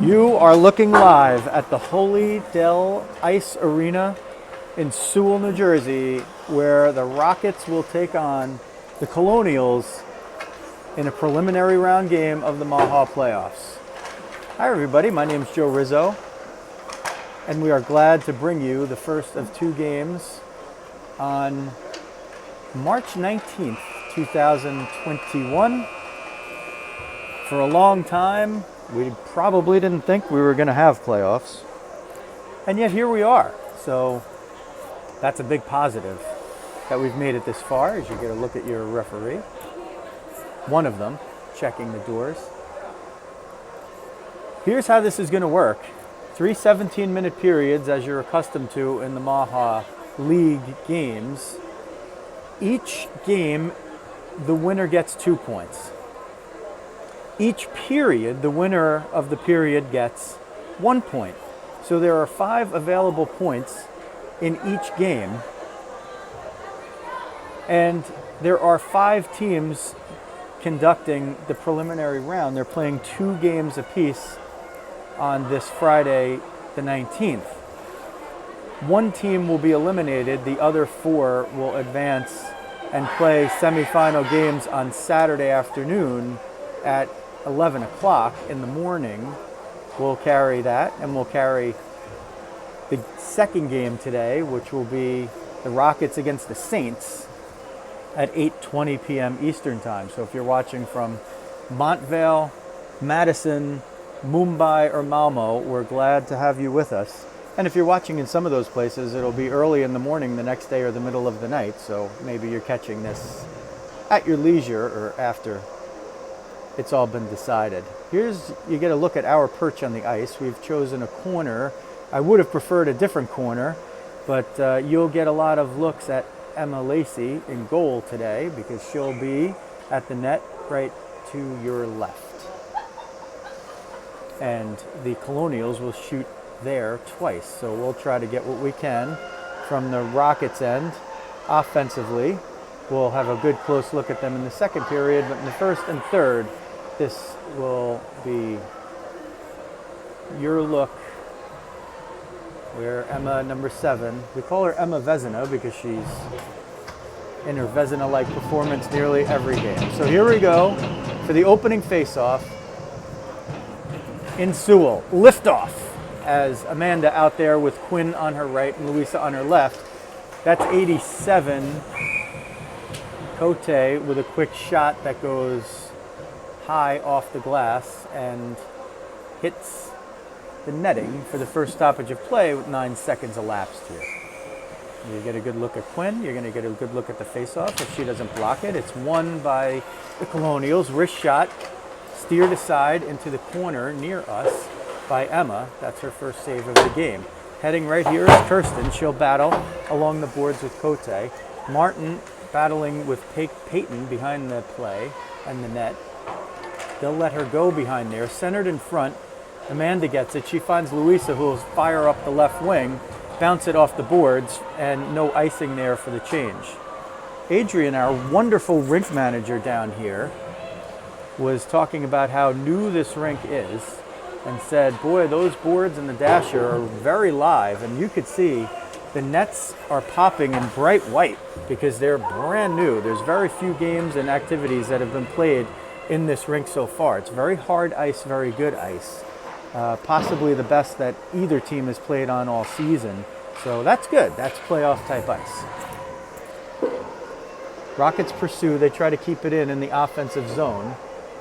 You are looking live at the Holy Dell Ice Arena in Sewell, New Jersey, where the Rockets will take on the Colonials in a preliminary round game of the MAWHA playoffs. Hi everybody, my name is Joe Rizzo, and we are glad to bring you the first of two games on March 19th, 2021. For a long time, we probably didn't think we were going to have playoffs, and yet here we are. So that's a big positive that we've made it this far, as you get a look at your referee. One of them checking the doors. Here's how this is going to work. 3 17-minute periods, as you're accustomed to in the MAWHA League games. Each game, the winner gets 2 points. Each period, the winner of the period gets 1 point. So there are 5 available points in each game. And there are 5 teams conducting the preliminary round. They're playing 2 games apiece on this Friday, the 19th. One team will be eliminated. The other 4 will advance and play semifinal games on Saturday afternoon at 11 o'clock in the morning. We'll carry that, and we'll carry the second game today, which will be the Rockets against the Saints at 8:20 p.m. Eastern Time. So if you're watching from Montvale, Madison, Mumbai, or Malmo, we're glad to have you with us. And if you're watching in some of those places, it'll be early in the morning the next day or the middle of the night, so maybe you're catching this at your leisure or after it's all been decided. You get a look at our perch on the ice. We've chosen a corner. I would have preferred a different corner, but you'll get a lot of looks at Emma Lacey in goal today, because she'll be at the net right to your left. And the Colonials will shoot there twice. So we'll try to get what we can from the Rockets end offensively. We'll have a good close look at them in the second period, but in the first and third, this will be your look where Emma, number 7, we call her Emma Vezina because she's in her Vezina-like performance nearly every game. So here we go for the opening face-off in Sewell. Liftoff as Amanda out there with Quinn on her right and Louisa on her left. That's 87. Cote with a quick shot that goes high off the glass and hits the netting for the first stoppage of play with 9 seconds elapsed here. You get a good look at Quinn. You're going to get a good look at the face-off. If she doesn't block it, it's won by the Colonials. Wrist shot steered aside into the corner near us by Emma. That's her first save of the game. Heading right here is Kirsten. She'll battle along the boards with Cote. Martin battling with Peyton behind the play and the net. They'll let her go behind there. Centered in front, Amanda gets it. She finds Louisa, who will fire up the left wing, bounce it off the boards, and no icing there for the change. Adrian, our wonderful rink manager down here, was talking about how new this rink is and said, boy, those boards and the dasher are very live, and you could see the nets are popping in bright white because they're brand new. There's very few games and activities that have been played in this rink so far. It's very hard ice, very good ice. Possibly the best that either team has played on all season. So that's good. That's playoff type ice. Rockets pursue. They try to keep it in the offensive zone.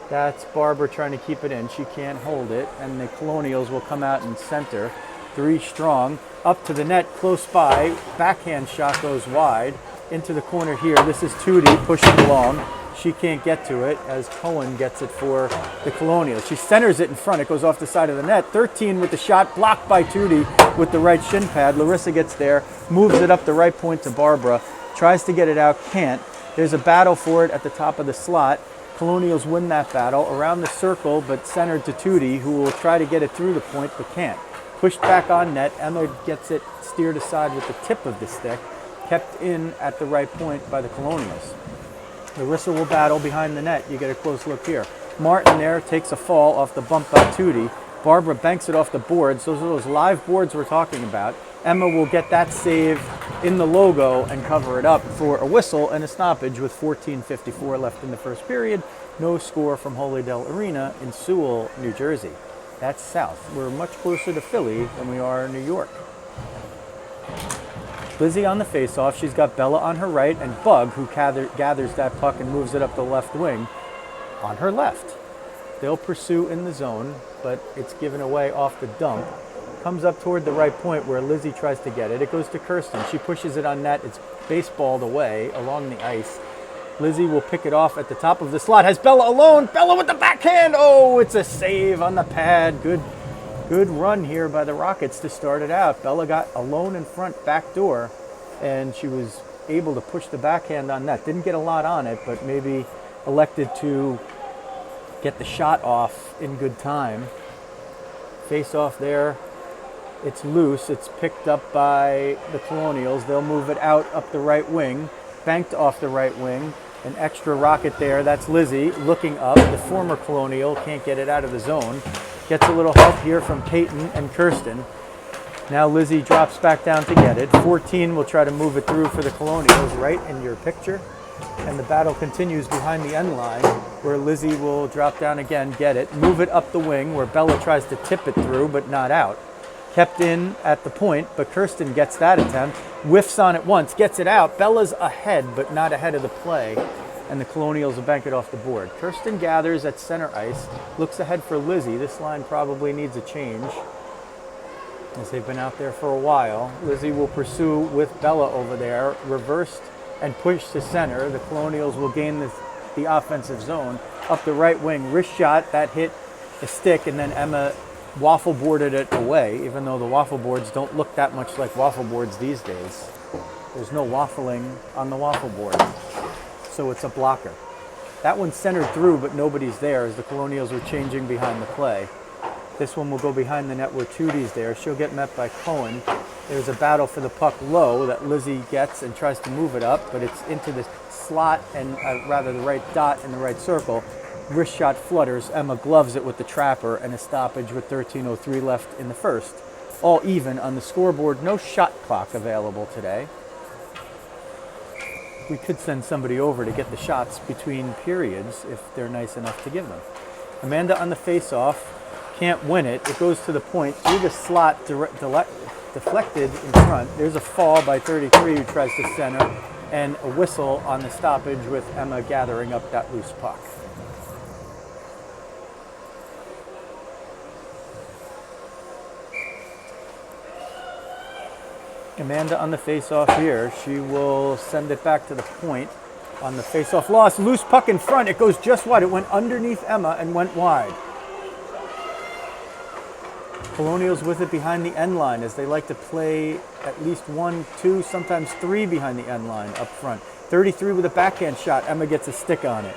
That's Barbara trying to keep it in. She can't hold it. And the Colonials will come out and center. 3 strong. Up to the net, close by. Backhand shot goes wide. Into the corner here. This is Tootie pushing along. She can't get to it as Cohen gets it for the Colonials. She centers it in front. It goes off the side of the net. 13 with the shot, blocked by Tootie with the right shin pad. Larissa gets there, moves it up the right point to Barbara, tries to get it out, can't. There's a battle for it at the top of the slot. Colonials win that battle around the circle, but centered to Tootie, who will try to get it through the point, but can't. Pushed back on net. Emma gets it steered aside with the tip of the stick, kept in at the right point by the Colonials. Larissa will battle behind the net. You get a close look here. Martin there takes a fall off the bump by Tootie. Barbara banks it off the boards. Those are those live boards we're talking about. Emma will get that save in the logo and cover it up for a whistle and a stoppage with 14:54 left in the first period. No score from Holydale Arena in Sewell, New Jersey. That's south. We're much closer to Philly than we are New York. Lizzie on the face-off. She's got Bella on her right and Bug, who gathers that puck and moves it up the left wing, on her left. They'll pursue in the zone, but it's given away off the dump. Comes up toward the right point where Lizzie tries to get it. It goes to Kirsten. She pushes it on net. It's baseballed away along the ice. Lizzie will pick it off at the top of the slot. Has Bella alone. Bella with the backhand. Oh, it's a save on the pad. Good run here by the Rockets to start it out. Bella got alone in front, back door, and she was able to push the backhand on net. Didn't get a lot on it, but maybe elected to get the shot off in good time. Face off there. It's loose. It's picked up by the Colonials. They'll move it out up the right wing. Banked off the right wing. An extra Rocket there. That's Lizzie looking up. The former Colonial can't get it out of the zone. Gets a little help here from Peyton and Kirsten. Now Lizzie drops back down to get it. 14 will try to move it through for the Colonials right in your picture. And the battle continues behind the end line where Lizzie will drop down again, get it, move it up the wing where Bella tries to tip it through but not out. Kept in at the point, but Kirsten gets that attempt, whiffs on it once, gets it out. Bella's ahead, but not ahead of the play, and the Colonials will bank it off the board. Kirsten gathers at center ice, looks ahead for Lizzie. This line probably needs a change, as they've been out there for a while. Lizzie will pursue with Bella over there, reversed and pushed to center. The Colonials will gain the offensive zone. Up the right wing, wrist shot, that hit a stick, and then Emma waffle boarded it away, even though the waffle boards don't look that much like waffle boards these days. There's no waffling on the waffle board, so it's a blocker. That one's centered through, but nobody's there as the Colonials are changing behind the play. This one will go behind the net where Tootie's there. She'll get met by Cohen. There's a battle for the puck low that Lizzie gets and tries to move it up, but it's into the slot and rather the right dot in the right circle. Wrist shot flutters. Emma gloves it with the trapper and a stoppage with 13:03 left in the first. All even on the scoreboard. No shot clock available today. We could send somebody over to get the shots between periods if they're nice enough to give them. Amanda on the face-off. Can't win it. It goes to the point through the slot, deflected in front. There's a fall by 33 who tries to center, and a whistle on the stoppage with Emma gathering up that loose puck. Amanda on the face-off here. She will send it back to the point on the face-off loss. Loose puck in front. It goes just wide. It went underneath Emma and went wide. Colonials with it behind the end line as they like to play at least 1, 2, sometimes 3 behind the end line up front. 33 with a backhand shot. Emma gets a stick on it.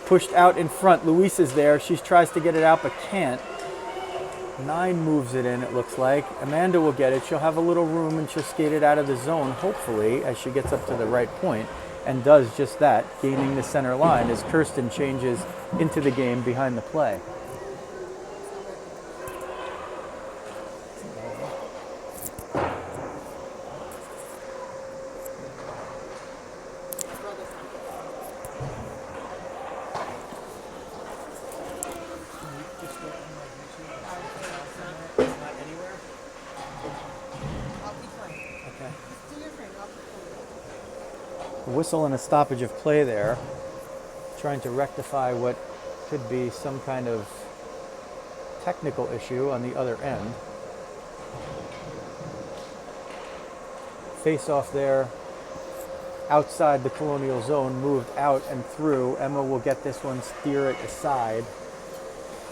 Pushed out in front. Luis is there. She tries to get it out but can't. 9 moves it in, it looks like. Amanda will get it. She'll have a little room and she'll skate it out of the zone, hopefully, as she gets up to the right point, and does just that, gaining the center line as Kirsten changes into the game behind the play. Whistle and a stoppage of play there, trying to rectify what could be some kind of technical issue on the other end. Face off there outside the Colonial zone, moved out and through. Emma will get this one, steer it aside,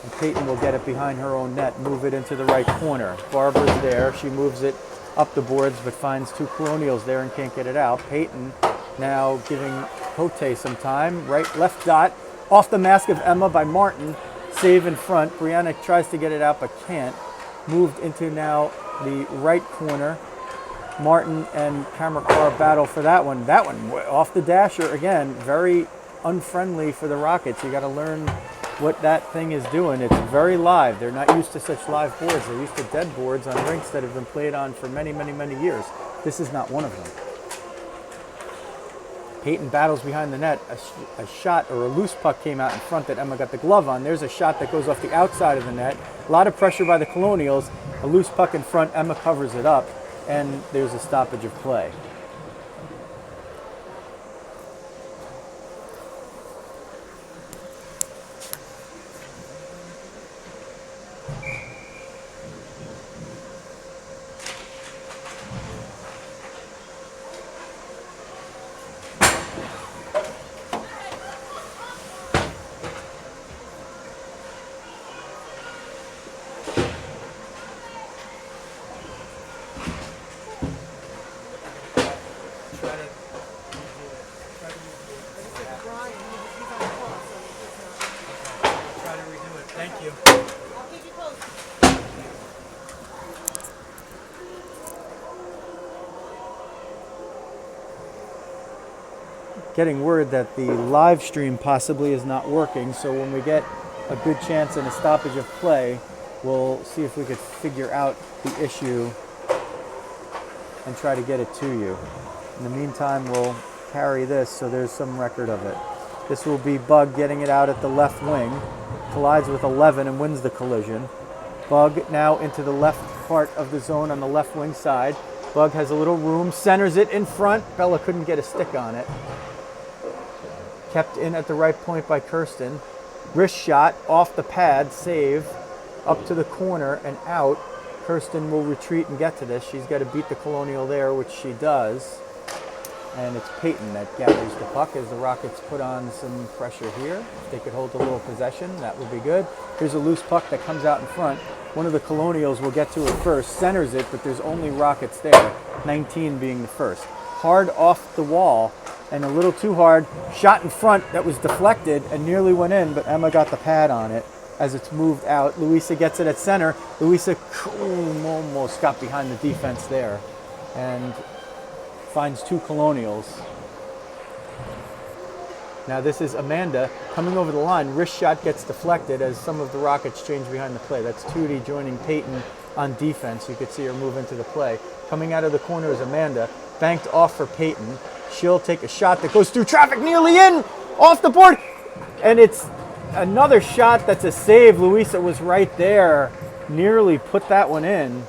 and Peyton will get it behind her own net, move it into the right corner. Barbara's there. She moves it up the boards but finds 2 Colonials there and can't get it out. Peyton now giving Cote some time. Left dot, off the mask of Emma by Martin. Save in front. Brianna tries to get it out but can't. Moved into now the right corner. Martin and Kamakar battle for that one. That one off the dasher again. Very unfriendly for the Rockets. You got to learn what that thing is doing. It's very live. They're not used to such live boards. They're used to dead boards on rinks that have been played on for many, many, many years. This is not one of them. Peyton battles behind the net. A shot or a loose puck came out in front that Emma got the glove on. There's a shot that goes off the outside of the net. A lot of pressure by the Colonials. A loose puck in front. Emma covers it up, and there's a stoppage of play. Thank you. I'll keep you posted. Getting word that the live stream possibly is not working, so when we get a good chance and a stoppage of play, we'll see if we could figure out the issue and try to get it to you. In the meantime, we'll carry this so there's some record of it. This will be Bug getting it out at the left wing. Collides with 11 and wins the collision. Bug now into the left part of the zone on the left wing side. Bug has a little room, centers it in front. Bella couldn't get a stick on it. Kept in at the right point by Kirsten. Wrist shot off the pad, save, up to the corner and out. Kirsten will retreat and get to this. She's got to beat the Colonial there, which she does. And it's Peyton that gathers the puck as the Rockets put on some pressure here. If they could hold a little possession, that would be good. Here's a loose puck that comes out in front. One of the Colonials will get to it first, centers it, but there's only Rockets there, 19 being the first. Hard off the wall and a little too hard. Shot in front that was deflected and nearly went in, but Emma got the pad on it as it's moved out. Louisa gets it at center. Louisa almost got behind the defense there and finds two Colonials. Now this is Amanda coming over the line. Wrist shot gets deflected as some of the Rockets change behind the play. That's Tootie joining Peyton on defense. You could see her move into the play. Coming out of the corner is Amanda. Banked off for Peyton. She'll take a shot that goes through traffic, nearly in, off the board. And it's another shot that's a save. Louisa was right there. Nearly put that one in.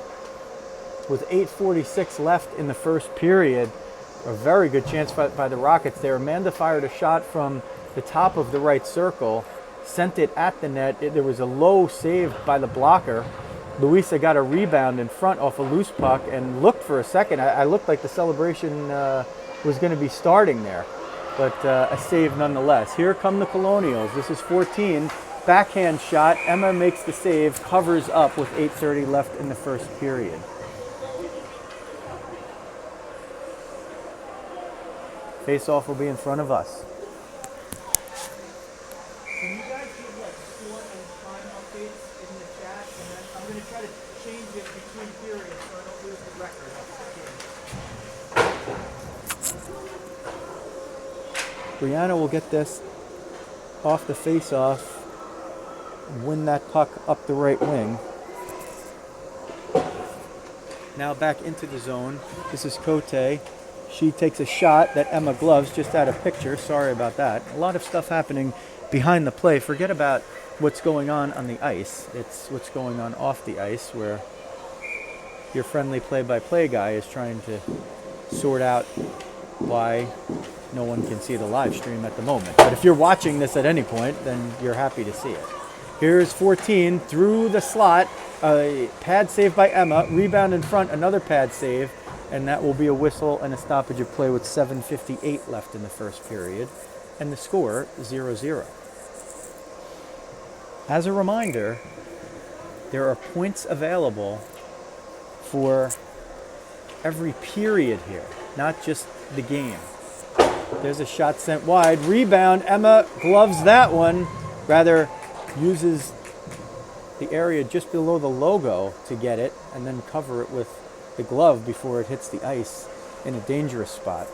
With 8:46 left in the first period. A very good chance by the Rockets there. Amanda fired a shot from the top of the right circle, sent it at the net. There was a low save by the blocker. Louisa got a rebound in front off a loose puck and looked for a second. I looked like the celebration was going to be starting there, but a save nonetheless. Here come the Colonials. This is 14. Backhand shot. Emma makes the save, covers up with 8:30 left in the first period. Face-off will be in front of us. Can you guys give like score and time updates in the chat? And then I'm going to try to change it between periods so I don't lose the record of the game. Brianna will get this off the face-off, win that puck up the right wing. Now back into the zone. This is Cote. She takes a shot that Emma gloves just out of picture. Sorry about that. A lot of stuff happening behind the play. Forget about what's going on the ice. It's what's going on off the ice where your friendly play-by-play guy is trying to sort out why no one can see the live stream at the moment. But if you're watching this at any point, then you're happy to see it. Here's 14 through the slot. A pad save by Emma. Rebound in front. Another pad save. And that will be a whistle and a stoppage of play with 7:58 left in the first period. And the score, 0-0. As a reminder, there are points available for every period here, not just the game. There's a shot sent wide. Rebound. Emma gloves that one. Rather, uses the area just below the logo to get it and then cover it with the glove before it hits the ice in a dangerous spot.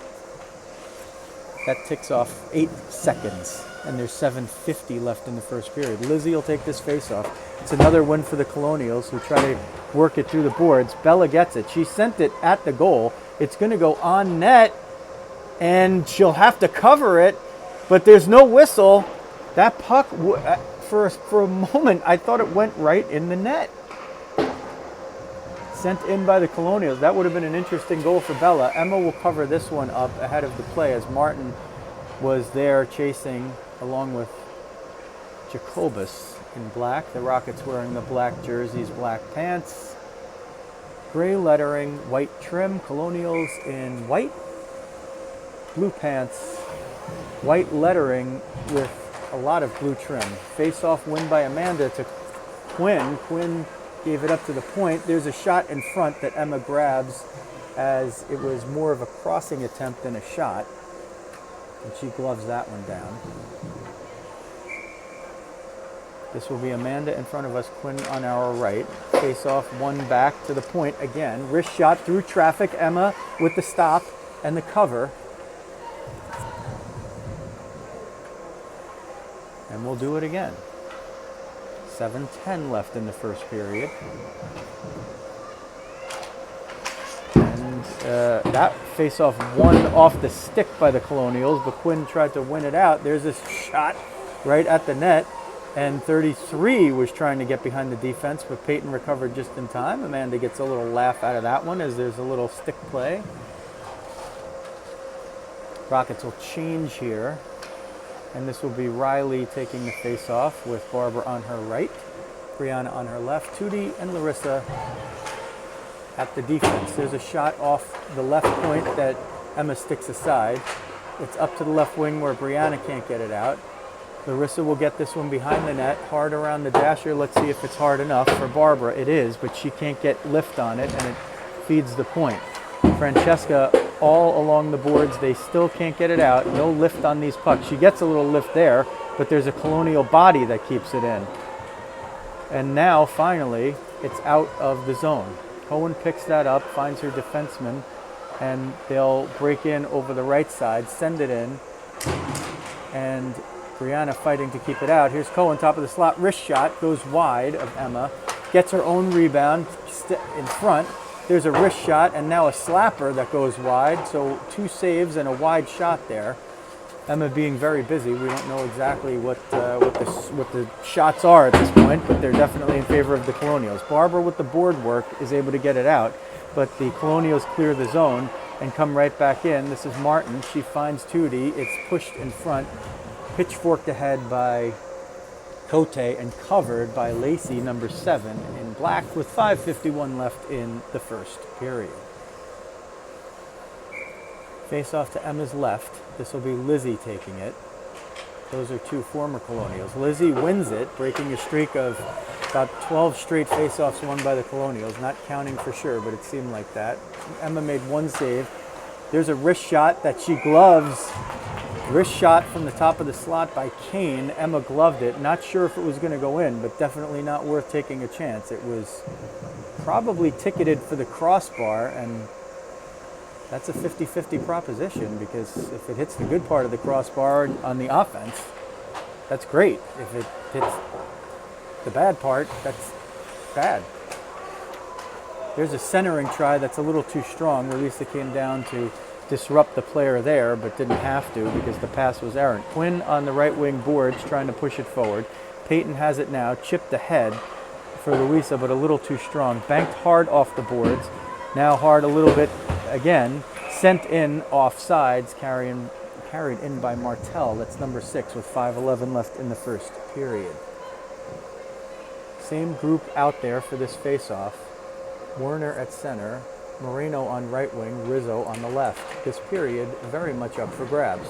That ticks off 8 seconds. and there's 7:50 left in the first period. Lizzie will take this face-off. It's another win for the Colonials, who try to work it through the boards. Bella gets it. She sent it at the goal. It's going to go on net, and she'll have to cover it, but there's no whistle. That puck, for a moment, I thought it went right in the net. Sent in by the Colonials. That would have been an interesting goal for Bella. Emma will cover this one up ahead of the play, as Martin was there chasing along with Jacobus in black. The Rockets wearing the black jerseys, black pants, gray lettering, white trim. Colonials in white, blue pants, white lettering with a lot of blue trim. Face-off win by Amanda to Quinn. Quinn gave it up to the point. There's a shot in front that Emma grabs, as it was more of a crossing attempt than a shot, and she gloves that one down. This will be Amanda in front of us, Quinn on our right. Face-off, one back to the point again. Wrist shot through traffic. Emma with the stop and the cover. And we'll do it again. 7:10 left in the first period. And that face-off won off the stick by the Colonials, but Quinn tried to win it out. There's this shot right at the net, and 33 was trying to get behind the defense, but Peyton recovered just in time. Amanda gets a little laugh out of that one, as there's a little stick play. Rockets will change here, and this will be Riley taking the face-off with Barbara on her right, Brianna on her left, Tootie and Larissa at the defense. There's a shot off the left point that Emma sticks aside. It's up to the left wing where Brianna can't get it out. Larissa will get this one behind the net, hard around the dasher. Let's see if it's hard enough for Barbara. It is, but she can't get lift on it, and it feeds the point. Francesca all along the boards. They still can't get it out. No lift on these pucks. She gets a little lift there, but there's a Colonial body that keeps it in. And now, finally, it's out of the zone. Cohen picks that up, finds her defenseman, and they'll break in over the right side, send it in, and Brianna fighting to keep it out. Here's Cohen, top of the slot, wrist shot, goes wide of Emma, gets her own rebound in front. There's a wrist shot, and now a slapper that goes wide, so 2 saves and a wide shot there. Emma being very busy. We don't know exactly what the shots are at this point, but they're definitely in favor of the Colonials. Barbara with the board work is able to get it out, but the Colonials clear the zone and come right back in. This is Martin. She finds Tootie. It's pushed in front, pitchforked ahead by Cote and covered by Lacey, number 7, in black, with 5:51 left in the first period. Face off to Emma's left. This will be Lizzie taking it. Those are 2 former Colonials. Lizzie wins it, breaking a streak of about 12 straight face-offs won by the Colonials. Not counting for sure, but it seemed like that. Emma made 1 save. There's a wrist shot that she gloves. Wrist shot from the top of the slot by Kane. Emma gloved it. Not sure if it was going to go in, but definitely not worth taking a chance. It was probably ticketed for the crossbar, and that's a 50-50 proposition, because if it hits the good part of the crossbar on the offense, that's great. If it hits the bad part, that's bad. There's a centering try that's a little too strong. Elisa came down to disrupt the player there, but didn't have to because the pass was errant. Quinn on the right wing boards trying to push it forward. Peyton has it now, chipped ahead for Louisa, but a little too strong. Banked hard off the boards. Now hard a little bit again. Sent in off sides, carried in by Martell. That's number 6 with 5:11 left in the first period. Same group out there for this face-off. Werner at center, Moreno on right wing, Rizzo on the left. This period very much up for grabs.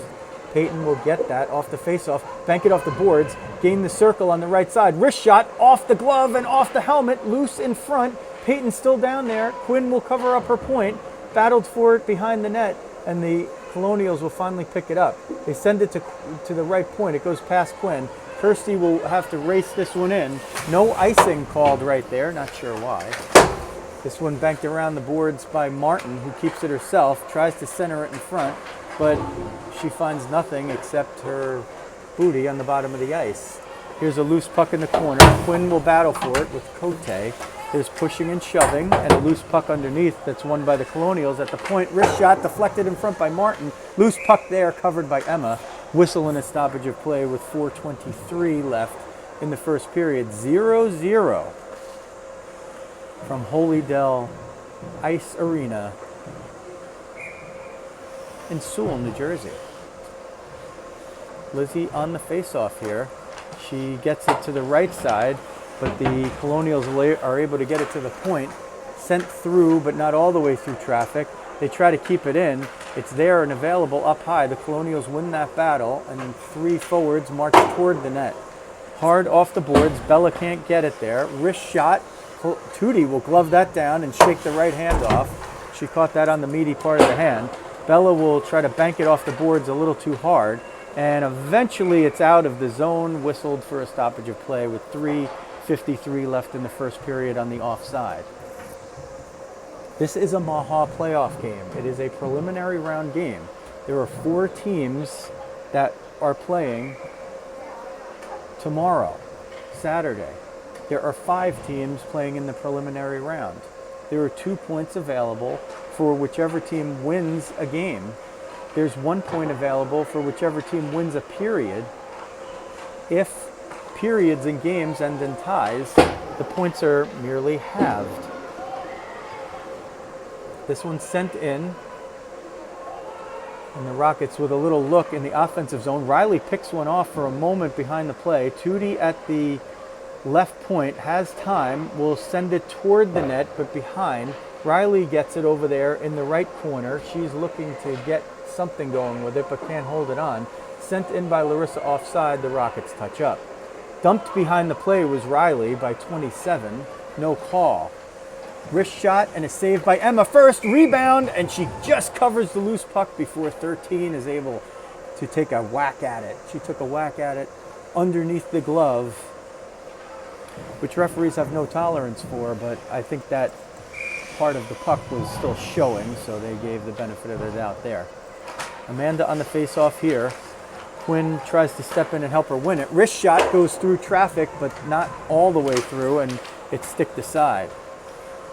Peyton will get that off the face-off, bank it off the boards, gain the circle on the right side. Wrist shot off the glove and off the helmet, loose in front. Peyton still down there. Quinn will cover up her point, battled for it behind the net, and the Colonials will finally pick it up. They send it to the right point. It goes past Quinn. Kirsty will have to race this one in. No icing called right there, not sure why. This one banked around the boards by Martin, who keeps it herself, tries to center it in front, but she finds nothing except her booty on the bottom of the ice. Here's a loose puck in the corner. Quinn will battle for it with Cote. There's pushing and shoving, and a loose puck underneath that's won by the Colonials at the point. Wrist shot deflected in front by Martin. Loose puck there covered by Emma. Whistle and a stoppage of play with 4:23 left in the first period. 0-0 from Holydale Ice Arena in Sewell, New Jersey. Lizzie on the face-off here. She gets it to the right side, but the Colonials are able to get it to the point. Sent through, but not all the way through traffic. They try to keep it in. It's there and available up high. The Colonials win that battle, and then 3 forwards march toward the net. Hard off the boards. Bella can't get it there. Wrist shot. Tootie will glove that down and shake the right hand off. She caught that on the meaty part of the hand. Bella will try to bank it off the boards a little too hard, and eventually it's out of the zone, whistled for a stoppage of play with 3:53 left in the first period on the offside. This is a MAWHA playoff game. It is a preliminary round game. There are 4 teams that are playing tomorrow, Saturday. There are 5 teams playing in the preliminary round. There are 2 points available for whichever team wins a game. There's 1 point available for whichever team wins a period. If periods and games end in ties, the points are merely halved. This one's sent in, and the Rockets with a little look in the offensive zone. Riley picks one off for a moment behind the play. Tootie at the left point has time, will send it toward the net, but behind. Riley gets it over there in the right corner. She's looking to get something going with it, but can't hold it on. Sent in by Larissa offside, the Rockets touch up. Dumped behind the play was Riley by 27, no call. Wrist shot and a save by Emma first, rebound, and she just covers the loose puck before 13 is able to take a whack at it. She took a whack at it underneath the glove, which referees have no tolerance for, but I think that part of the puck was still showing, so they gave the benefit of the doubt there. Amanda on the face-off here. Quinn tries to step in and help her win it. Wrist shot goes through traffic, but not all the way through, and it's sticked aside.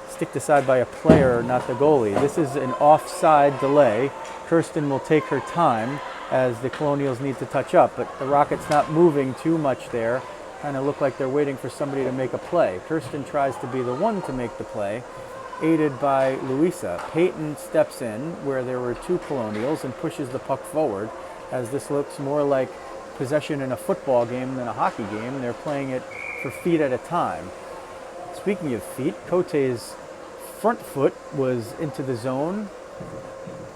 Sticked aside by a player, not the goalie. This is an offside delay. Kirsten will take her time as the Colonials need to touch up, but the Rockets not moving too much there. Kind of look like they're waiting for somebody to make a play. Kirsten tries to be the one to make the play, aided by Louisa. Peyton steps in where there were 2 Colonials and pushes the puck forward, as this looks more like possession in a football game than a hockey game. They're playing it for feet at a time. Speaking of feet, Cote's front foot was into the zone,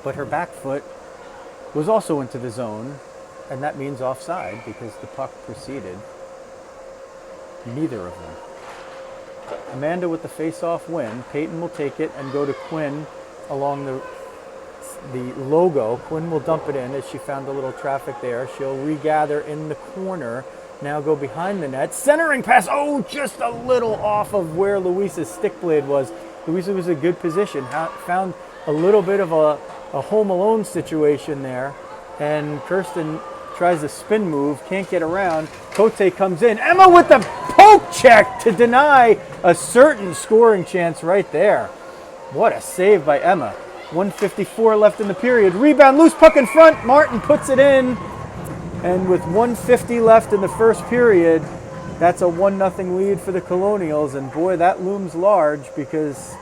but her back foot was also into the zone, and that means offside because the puck preceded neither of them. Amanda with the face-off win. Peyton will take it and go to Quinn along the logo. Quinn will dump it in as she found a little traffic there. She'll regather in the corner. Now go behind the net. Centering pass. Oh, just a little off of where Louisa's stick blade was. Louisa was in a good position. Found a little bit of a Home Alone situation there. And Kirsten tries a spin move. Can't get around. Cote comes in. Emma with the poke check to deny a certain scoring chance right there. What a save by Emma. 1:54 left in the period. Rebound, loose puck in front. Martin puts it in. And with 1:50 left in the first period, that's a 1-0 lead for the Colonials. And boy, that looms large, because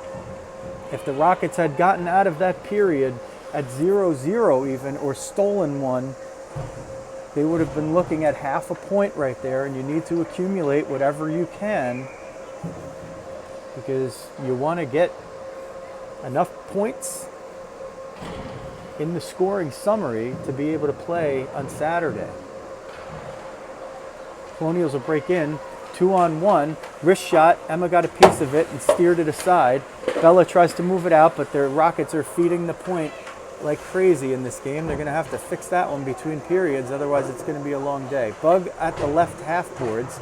if the Rockets had gotten out of that period at 0-0 even, or stolen one, they would have been looking at half a point right there. And you need to accumulate whatever you can, because you want to get enough points in the scoring summary to be able to play on Saturday. Colonials will break in, 2-on-1, wrist shot. Emma got a piece of it and steered it aside. Bella tries to move it out, but their Rockets are feeding the point like crazy in this game. They're going to have to fix that one between periods, otherwise it's going to be a long day. Bug at the left half boards.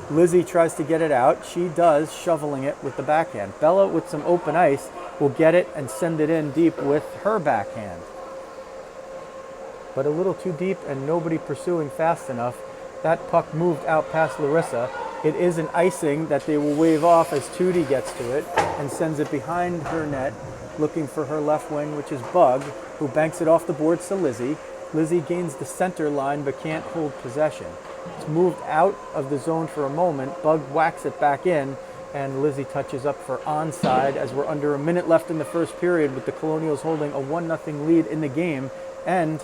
Lizzie tries to get it out. She does, shoveling it with the backhand. Bella, with some open ice, will get it and send it in deep with her backhand. but a little too deep and nobody pursuing fast enough. That puck moved out past Larissa. It is an icing that they will wave off as Tootie gets to it and sends it behind her net, looking for her left wing, which is Bug, who banks it off the boards to Lizzie. Lizzie gains the center line but can't hold possession. It's moved out of the zone for a moment. Bug whacks it back in, and Lizzie touches up for onside as we're under a minute left in the first period with the Colonials holding a 1-0 lead in the game. And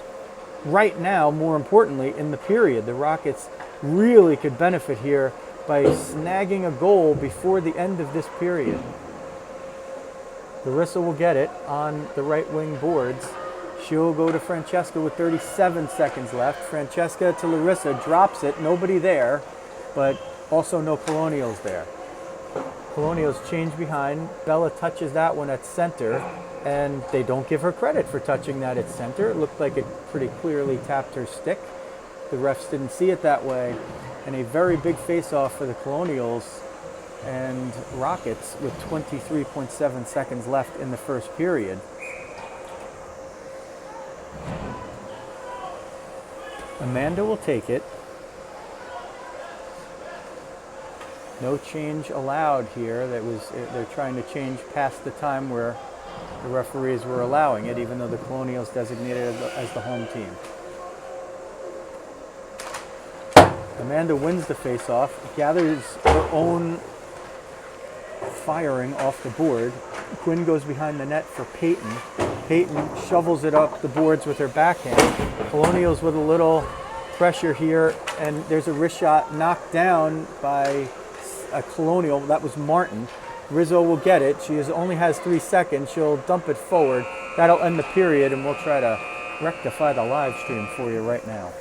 right now, more importantly, in the period, the Rockets really could benefit here by snagging a goal before the end of this period. Larissa will get it on the right wing boards. She'll go to Francesca with 37 seconds left. Francesca to Larissa, drops it, nobody there, but also no Colonials there. Colonials change behind. Bella touches that one at center, and they don't give her credit for touching that at center. It looked like it pretty clearly tapped her stick. The refs didn't see it that way. And a very big face-off for the Colonials and Rockets with 23.7 seconds left in the first period. Amanda will take it. No change allowed here. They're trying to change past the time where the referees were allowing it, even though the Colonials designated it as the home team. Amanda wins the face-off, gathers her own firing off the board. Quinn goes behind the net for Peyton. Peyton shovels it up the boards with her backhand. Colonials with a little pressure here, and there's a wrist shot knocked down by a Colonial. That was Martin. Rizzo will get it. She only has 3 seconds. She'll dump it forward. That'll end the period, and we'll try to rectify the live stream for you right now.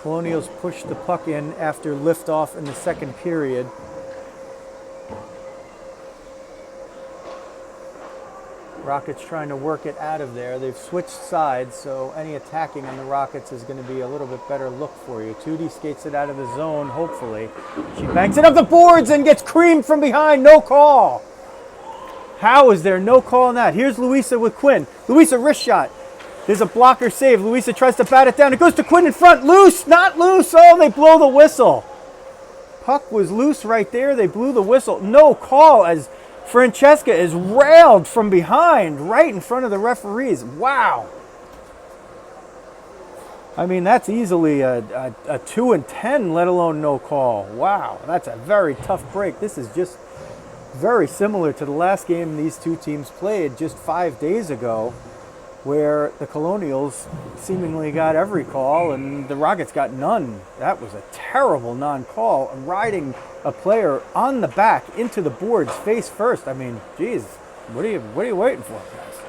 Colonials push the puck in after liftoff in the second period. Rockets trying to work it out of there. They've switched sides, so any attacking on the Rockets is going to be a little bit better look for you. Tootie skates it out of the zone, hopefully. She banks it up the boards and gets creamed from behind. No call. How is there no call on that? Here's Louisa with Quinn. Louisa, wrist shot. There's a blocker save. Louisa tries to bat it down. It goes to Quinn in front. Loose, not loose. Oh, they blow the whistle. Puck was loose right there. They blew the whistle. No call as Francesca is railed from behind right in front of the referees. Wow. I mean, that's easily a 2 and 10, let alone no call. Wow, that's a very tough break. This is just very similar to the last game these two teams played just 5 days ago, where the Colonials seemingly got every call and the Rockets got none. That was a terrible non-call, riding a player on the back into the boards face first. I mean, geez, what are you waiting for, guys?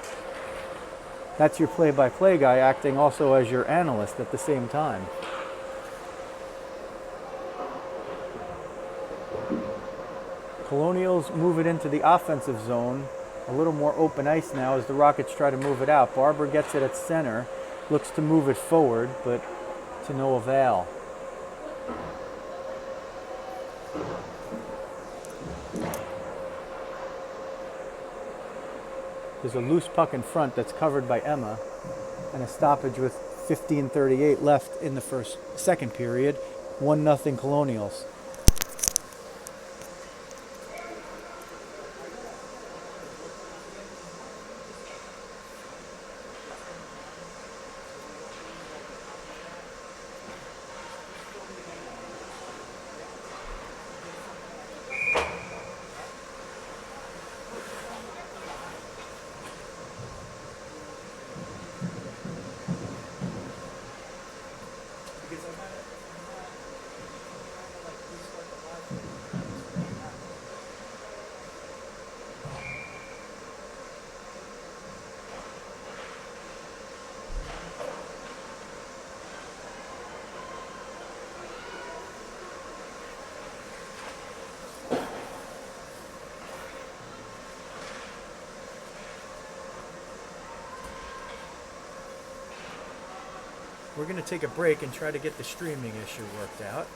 That's your play-by-play guy acting also as your analyst at the same time. Colonials move it into the offensive zone. A little more open ice now as the Rockets try to move it out. Barber gets it at center, looks to move it forward, but to no avail. There's a loose puck in front that's covered by Emma, and a stoppage with 15:38 left in the second period. 1-0 Colonials. We're going to take a break and try to get the streaming issue worked out.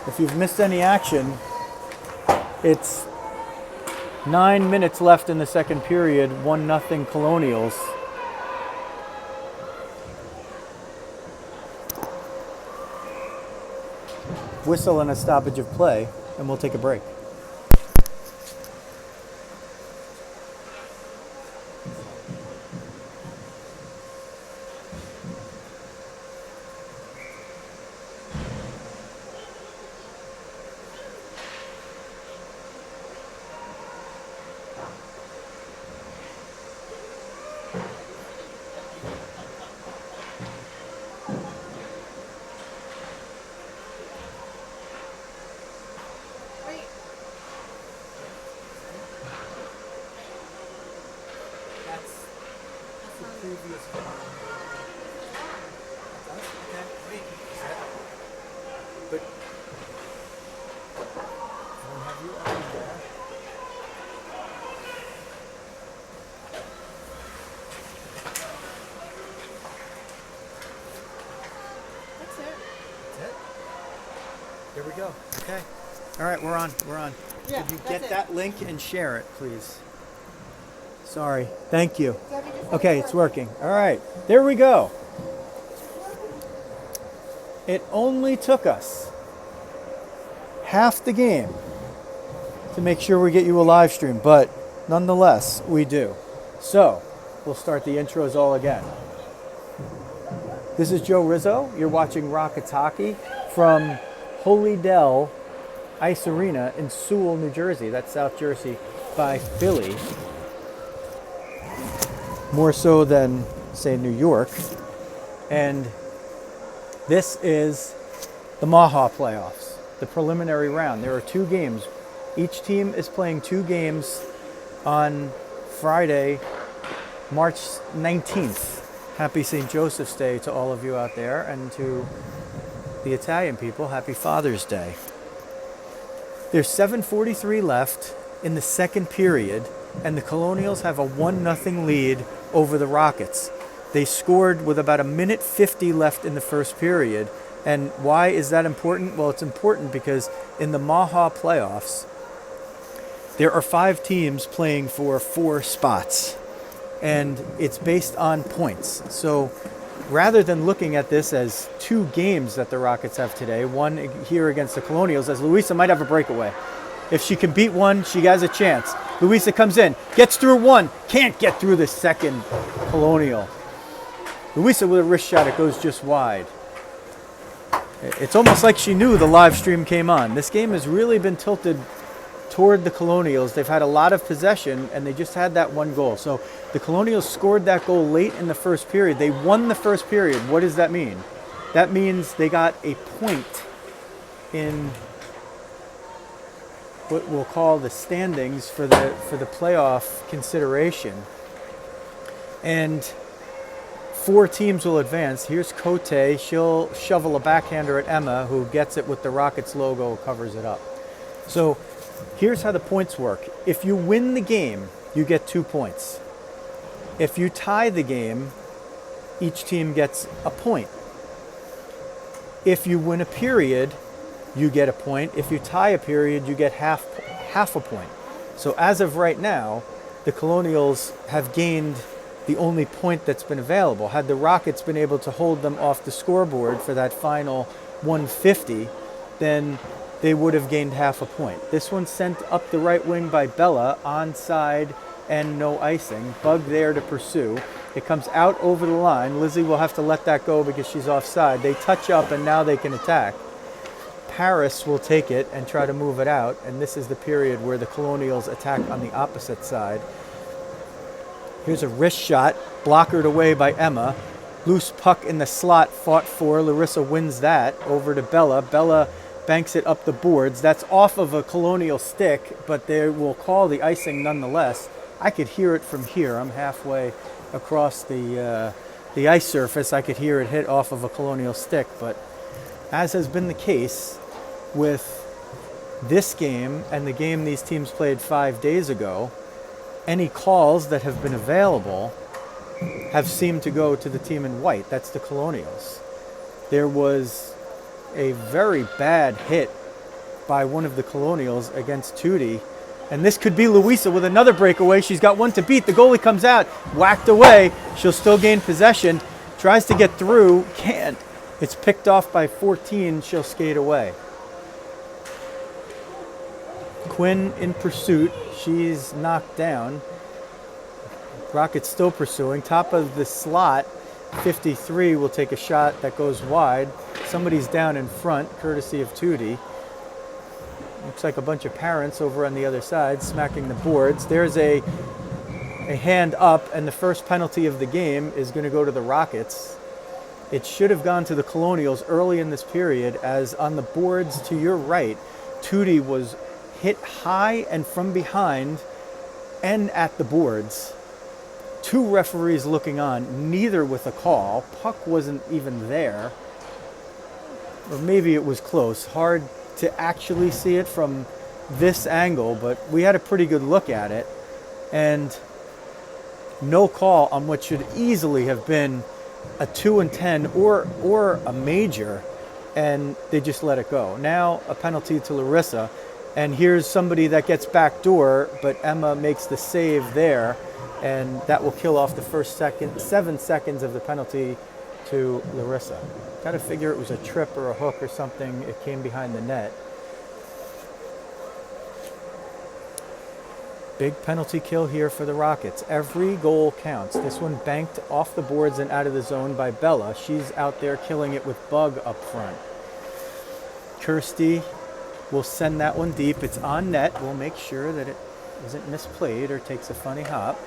If you've missed any action, it's 9 minutes left in the second period, 1-0 Colonials. Whistle and a stoppage of play, and we'll take a break. There we go. Okay. All right, we're on. Yeah, Could you that's get it. that link and share it, please? Sorry. Thank you. Okay, it's working. All right. There we go. It only took us half the game to make sure we get you a live stream, but nonetheless, we do. So, we'll start the intros all again. This is Joe Rizzo. You're watching Rockets Hockey from Holy Dell Ice Arena in Sewell, New Jersey. That's South Jersey by Philly. More so than, say, New York. And this is the MAWHA playoffs, the preliminary round. There are 2 games. Each team is playing 2 games on Friday, March 19th. Happy St. Joseph's Day to all of you out there, and to the Italian people, happy Father's Day. There's 7:43 left in the second period, and the Colonials have a 1-0 lead over the Rockets. They scored with about 1:50 left in the first period. And why is that important? Well, it's important because in the MAWHA playoffs, there are 5 teams playing for 4 spots, and it's based on points. So rather than looking at this as 2 games that the Rockets have today, one here against the Colonials, as Luisa might have a breakaway. If she can beat one, she has a chance. Luisa comes in, gets through one, can't get through the second Colonial. Luisa with a wrist shot, it goes just wide. It's almost like she knew the live stream came on. This game has really been tilted toward the Colonials. They've had a lot of possession, and they just had that one goal. So the Colonials scored that goal late in the first period. They won the first period. What does that mean? That means they got a point in what we'll call the standings for the playoff consideration. And 4 teams will advance. Here's Cote. She'll shovel a backhander at Emma, who gets it with the Rockets logo, covers it up. So here's how the points work. If you win the game, you get 2 points. If you tie the game, each team gets a point. If you win a period, you get a point. If you tie a period, you get half a point. So as of right now, the Colonials have gained the only point that's been available. Had the Rockets been able to hold them off the scoreboard for that final 150, then they would have gained half a point. This one's sent up the right wing by Bella, onside and no icing. Bug there to pursue. It comes out over the line. Lizzie will have to let that go because she's offside. They touch up and now they can attack. Paris will take it and try to move it out, and this is the period where the Colonials attack on the opposite side. Here's a wrist shot, blockered away by Emma. Loose puck in the slot, fought for. Larissa wins that, over to Bella. Bella banks it up the boards. That's off of a Colonial stick, but they will call the icing nonetheless. I could hear it from here. I'm halfway across the ice surface. I could hear it hit off of a Colonial stick, but as has been the case with this game and the game these teams played 5 days ago, any calls that have been available have seemed to go to the team in white. That's the Colonials. There was a very bad hit by one of the Colonials against Tootie. And this could be Louisa with another breakaway. She's got one to beat. The goalie comes out, whacked away. She'll still gain possession. Tries to get through, can't. It's picked off by 14. She'll skate away. Quinn in pursuit. She's knocked down. Rockets still pursuing. Top of the slot, 53 will take a shot that goes wide. Somebody's down in front, courtesy of Tootie. Looks like a bunch of parents over on the other side smacking the boards. There's a hand up, and the first penalty of the game is going to go to the Rockets. It should have gone to the Colonials early in this period, as on the boards to your right, Tootie was hit high and from behind and at the boards. Two referees looking on, neither with a call. Puck wasn't even there. Or maybe it was close. Hard to actually see it from this angle, but we had a pretty good look at it. And no call on what should easily have been a 2-10 or a major, and they just let it go. Now a penalty to Larissa, and here's somebody that gets backdoor, but Emma makes the save there, and that will kill off the first 7 seconds of the penalty to Larissa. Got to figure it was a trip or a hook or something. It came behind the net. Big penalty kill here for the Rockets. Every goal counts. This one banked off the boards and out of the zone by Bella. She's out there killing it with Bug up front. Kirsty will send that one deep. It's on net. We'll make sure that it isn't misplayed or takes a funny hop.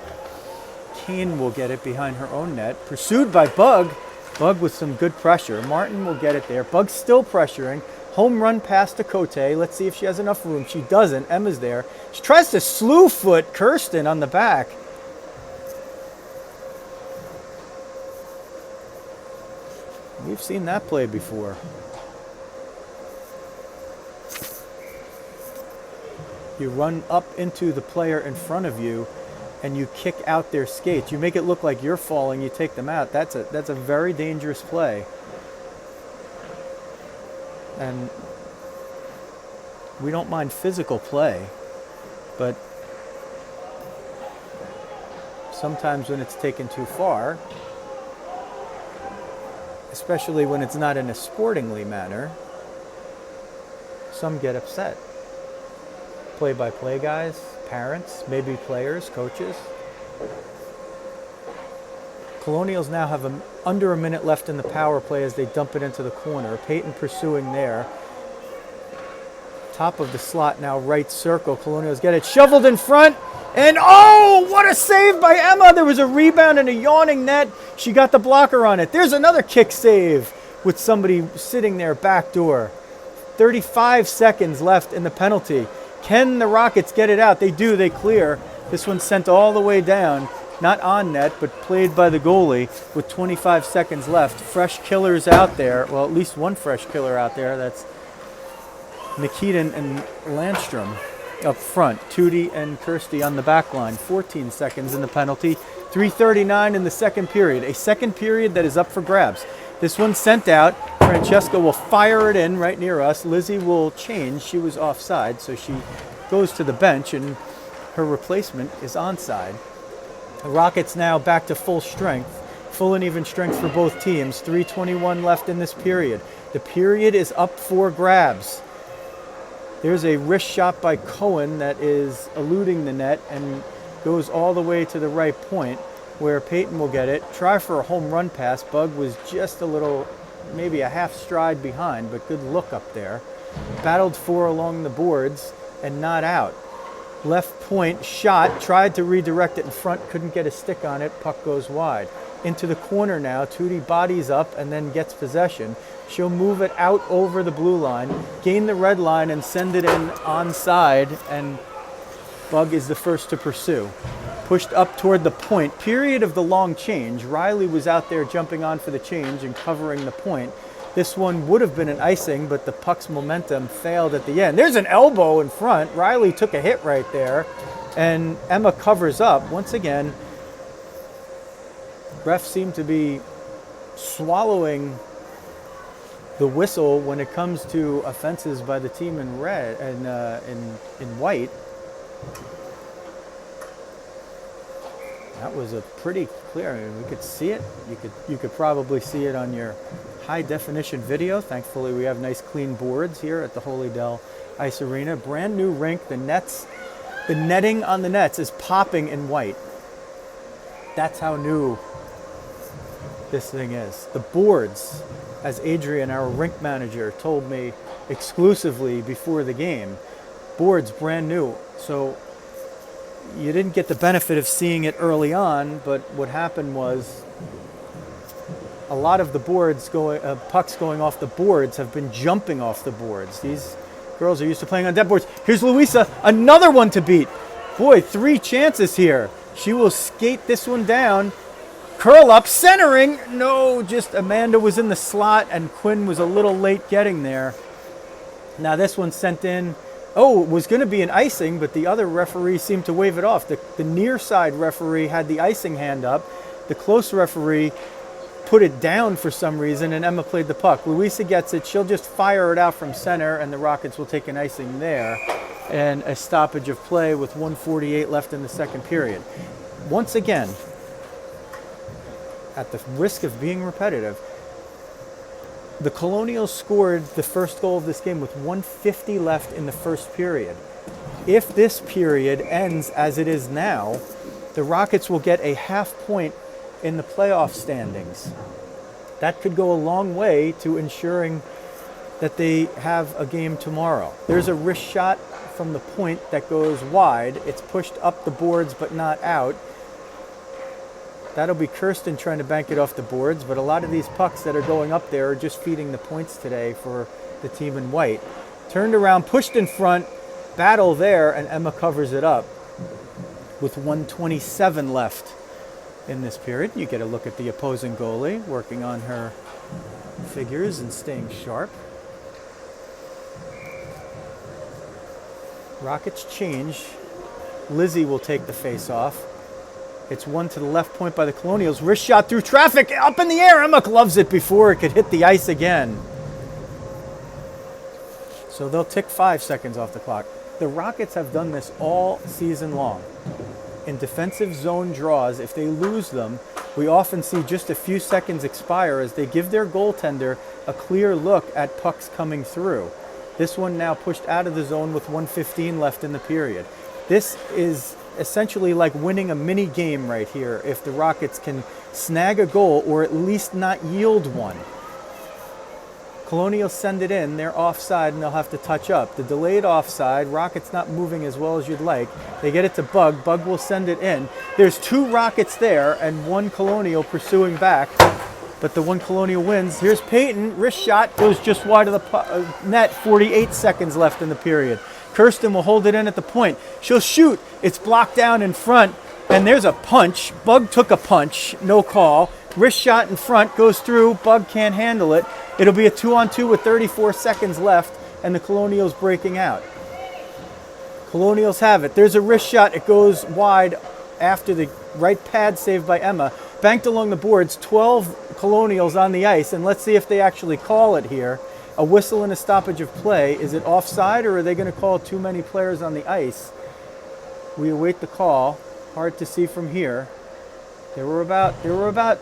Kane will get it behind her own net. Pursued by Bug. Bug with some good pressure. Martin will get it there. Bug's still pressuring. Home run pass to Cote. Let's see if she has enough room. She doesn't. Emma's there. She tries to slew foot Kirsten on the back. We've seen that play before. You run up into the player in front of you and you kick out their skates. You make it look like you're falling, you take them out. That's a very dangerous play. And we don't mind physical play, but sometimes when it's taken too far, especially when it's not in a sportingly manner, some get upset. Play-by-play guys, parents, maybe players, coaches. Colonials now have under a minute left in the power play as they dump it into the corner. Peyton pursuing there. Top of the slot now, right circle. Colonials get it shoveled in front. And oh, what a save by Emma. There was a rebound and a yawning net. She got the blocker on it. There's another kick save with somebody sitting there backdoor. 35 seconds left in the penalty. Can the Rockets get it out? They do, they clear. This one's sent all the way down. Not on net, but played by the goalie with 25 seconds left. Fresh killers out there. Well, at least one fresh killer out there. That's Nikitin and Landstrom up front. Tootie and Kirsty on the back line. 14 seconds in the penalty. 3:39 in the second period. A second period that is up for grabs. This one's sent out. Francesca will fire it in right near us. Lizzie will change. She was offside, so she goes to the bench, and her replacement is onside. The Rockets now back to full strength. Full and even strength for both teams. 3:21 left in this period. The period is up for grabs. There's a wrist shot by Cohen that is eluding the net and goes all the way to the right point where Peyton will get it. Try for a home run pass. Bug was just a little, maybe a half stride behind, but good look up there. Battled for along the boards and not out. Left point shot, tried to redirect it in front, couldn't get a stick on it, puck goes wide. Into the corner now, Tootie bodies up and then gets possession. She'll move it out over the blue line, gain the red line and send it in onside, and Bug is the first to pursue. Pushed up toward the point, period of the long change. Riley was out there jumping on for the change and covering the point. This one would have been an icing, but the puck's momentum failed at the end. There's an elbow in front. Riley took a hit right there, and Emma covers up. Once again, Refs seem to be swallowing the whistle when it comes to offenses by the team in red and in white. That was a pretty clear. I mean, we could see it. You could probably see it on your high definition video. Thankfully, we have nice clean boards here at the Holy Dell Ice Arena. Brand new rink. The netting on the nets is popping in white. That's how new this thing is. The boards, as Adrian, our rink manager, told me exclusively before the game, boards brand new. So you didn't get the benefit of seeing it early on, but what happened was a lot of the boards pucks going off the boards have been jumping off the boards. These girls are used to playing on dead boards. Here's Luisa, another one to beat. Boy, 3 chances here. She will skate this one down. Curl up, centering. No, just Amanda was in the slot and Quinn was a little late getting there. Now this one sent in. Oh, it was going to be an icing, but the other referee seemed to wave it off. The near side referee had the icing hand up. The close referee put it down for some reason, and Emma played the puck. Luisa gets it. She'll just fire it out from center, and the Rockets will take an icing there. And a stoppage of play with 1:48 left in the second period. Once again, at the risk of being repetitive, the Colonials scored the first goal of this game with 1:50 left in the first period. If this period ends as it is now, the Rockets will get a half point in the playoff standings. That could go a long way to ensuring that they have a game tomorrow. There's a wrist shot from the point that goes wide. It's pushed up the boards but not out. That'll be Kirsten trying to bank it off the boards, but a lot of these pucks that are going up there are just feeding the points today for the team in white. Turned around, pushed in front, battle there, and Emma covers it up with 1:27 left in this period. You get a look at the opposing goalie working on her figures and staying sharp. Rockets change. Lizzie will take the face-off. It's one to the left point by the Colonials. Wrist shot through traffic, up in the air. Emma gloves it before it could hit the ice again. So they'll tick 5 seconds off the clock. The Rockets have done this all season long. In defensive zone draws, if they lose them, we often see just a few seconds expire as they give their goaltender a clear look at pucks coming through. This one now pushed out of the zone with 1:15 left in the period. This is essentially like winning a mini game right here if the Rockets can snag a goal or at least not yield one. Colonials send it in, they're offside and they'll have to touch up. The delayed offside, Rockets not moving as well as you'd like. They get it to Bug, Bug will send it in. There's 2 Rockets there and 1 Colonial pursuing back, but the 1 Colonial wins. Here's Peyton, wrist shot, goes just wide of the net, 48 seconds left in the period. Kirsten will hold it in at the point. She'll shoot. It's blocked down in front, and there's a punch. Bug took a punch, no call. Wrist shot in front, goes through. Bug can't handle it. It'll be a 2-on-2 with 34 seconds left, and the Colonials breaking out. Colonials have it. There's a wrist shot. It goes wide after the right pad saved by Emma. Banked along the boards, 12 Colonials on the ice, and let's see if they actually call it here. A whistle and a stoppage of play. Is it offside, or are they going to call too many players on the ice? We await the call. Hard to see from here. There were about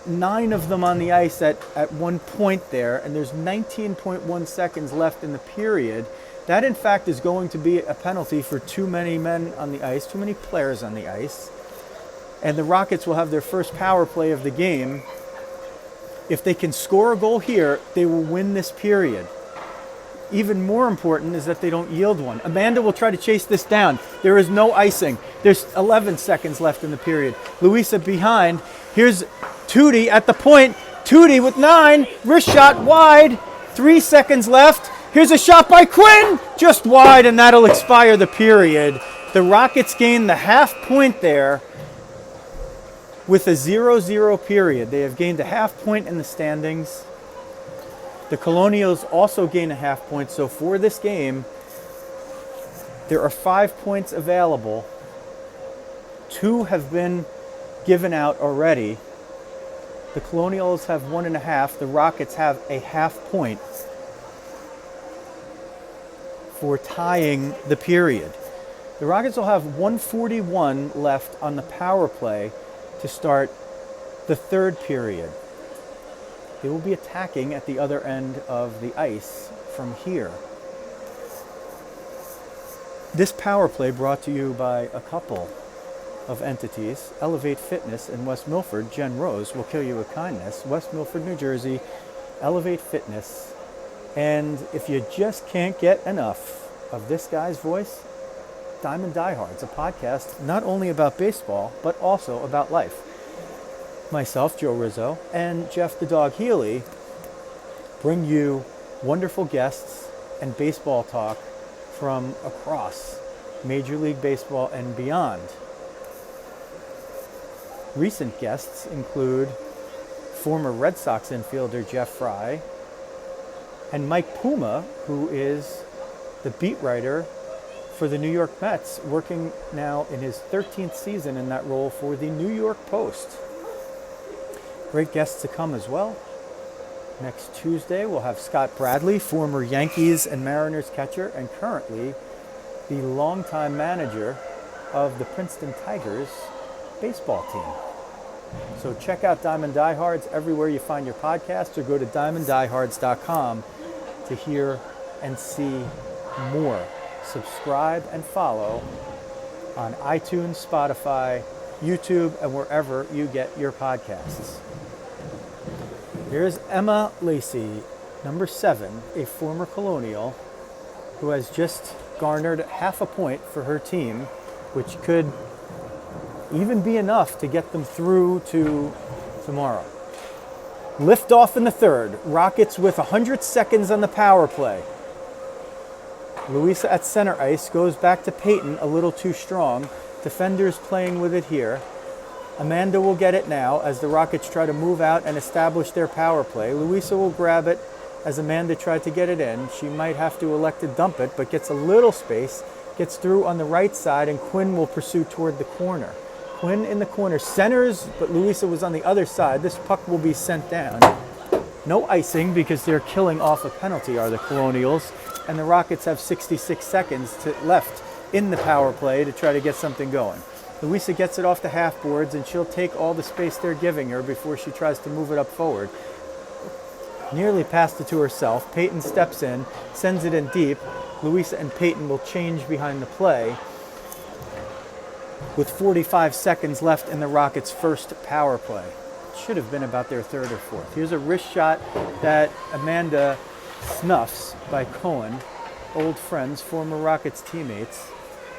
9 of them on the ice at one point there, and there's 19.1 seconds left in the period. That, in fact, is going to be a penalty for too many men on the ice, too many players on the ice. And the Rockets will have their first power play of the game. If they can score a goal here, they will win this period. Even more important is that they don't yield one. Amanda will try to chase this down. There is no icing. There's 11 seconds left in the period. Luisa behind. Here's Tootie at the point. Tootie with 9. Wrist shot wide. 3 seconds left. Here's a shot by Quinn. Just wide, and that'll expire the period. The Rockets gain the half point there with a 0-0 period. They have gained a half point in the standings. The Colonials also gain a half point. So for this game, there are 5 points available. 2 have been given out already. The Colonials have 1.5. The Rockets have a half point for tying the period. The Rockets will have 141 left on the power play to start the third period. They will be attacking at the other end of the ice from here. This power play brought to you by a couple of entities, Elevate Fitness in West Milford. Jen Rose will kill you with kindness. West Milford, New Jersey, Elevate Fitness. And if you just can't get enough of this guy's voice, Diamond Diehards, a podcast not only about baseball, but also about life. Myself, Joe Rizzo, and Jeff the Dog Healy bring you wonderful guests and baseball talk from across Major League Baseball and beyond. Recent guests include former Red Sox infielder Jeff Fry and Mike Puma, who is the beat writer for the New York Mets, working now in his 13th season in that role for the New York Post. Great guests to come as well. Next Tuesday, we'll have Scott Bradley, former Yankees and Mariners catcher and currently the longtime manager of the Princeton Tigers baseball team. So check out Diamond Diehards everywhere you find your podcasts, or go to diamonddiehards.com to hear and see more. Subscribe and follow on iTunes, Spotify, YouTube, and wherever you get your podcasts. Here's Emma Lacey, number 7, a former Colonial, who has just garnered half a point for her team, which could even be enough to get them through to tomorrow. Lift off in the third. Rockets with 100 seconds on the power play. Louisa at center ice goes back to Peyton, a little too strong. Defenders playing with it here. Amanda will get it now as the Rockets try to move out and establish their power play. Louisa will grab it as Amanda tried to get it in. She might have to elect to dump it, but gets a little space, gets through on the right side, and Quinn will pursue toward the corner. Quinn in the corner centers, but Louisa was on the other side. This puck will be sent down. No icing because they're killing off a penalty, are the Colonials, and the Rockets have 66 seconds left in the power play to try to get something going. Louisa gets it off the half boards, and she'll take all the space they're giving her before she tries to move it up forward. Nearly passed it to herself. Peyton steps in, sends it in deep. Louisa and Peyton will change behind the play with 45 seconds left in the Rockets' first power play. It should have been about their third or fourth. Here's a wrist shot that Amanda snuffs by Cohen, old friends, former Rockets teammates,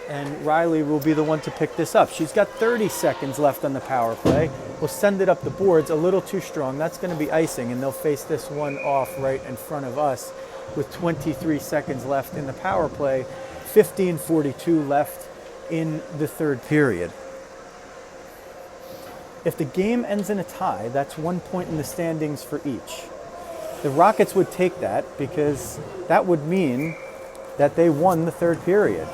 and Riley will be the one to pick this up. She's got 30 seconds left on the power play. We'll send it up the boards, a little too strong. That's going to be icing, and they'll face this one off right in front of us with 23 seconds left in the power play, 15:42 left in the third period. If the game ends in a tie, that's 1 point in the standings for each. The Rockets would take that because that would mean that they won the third period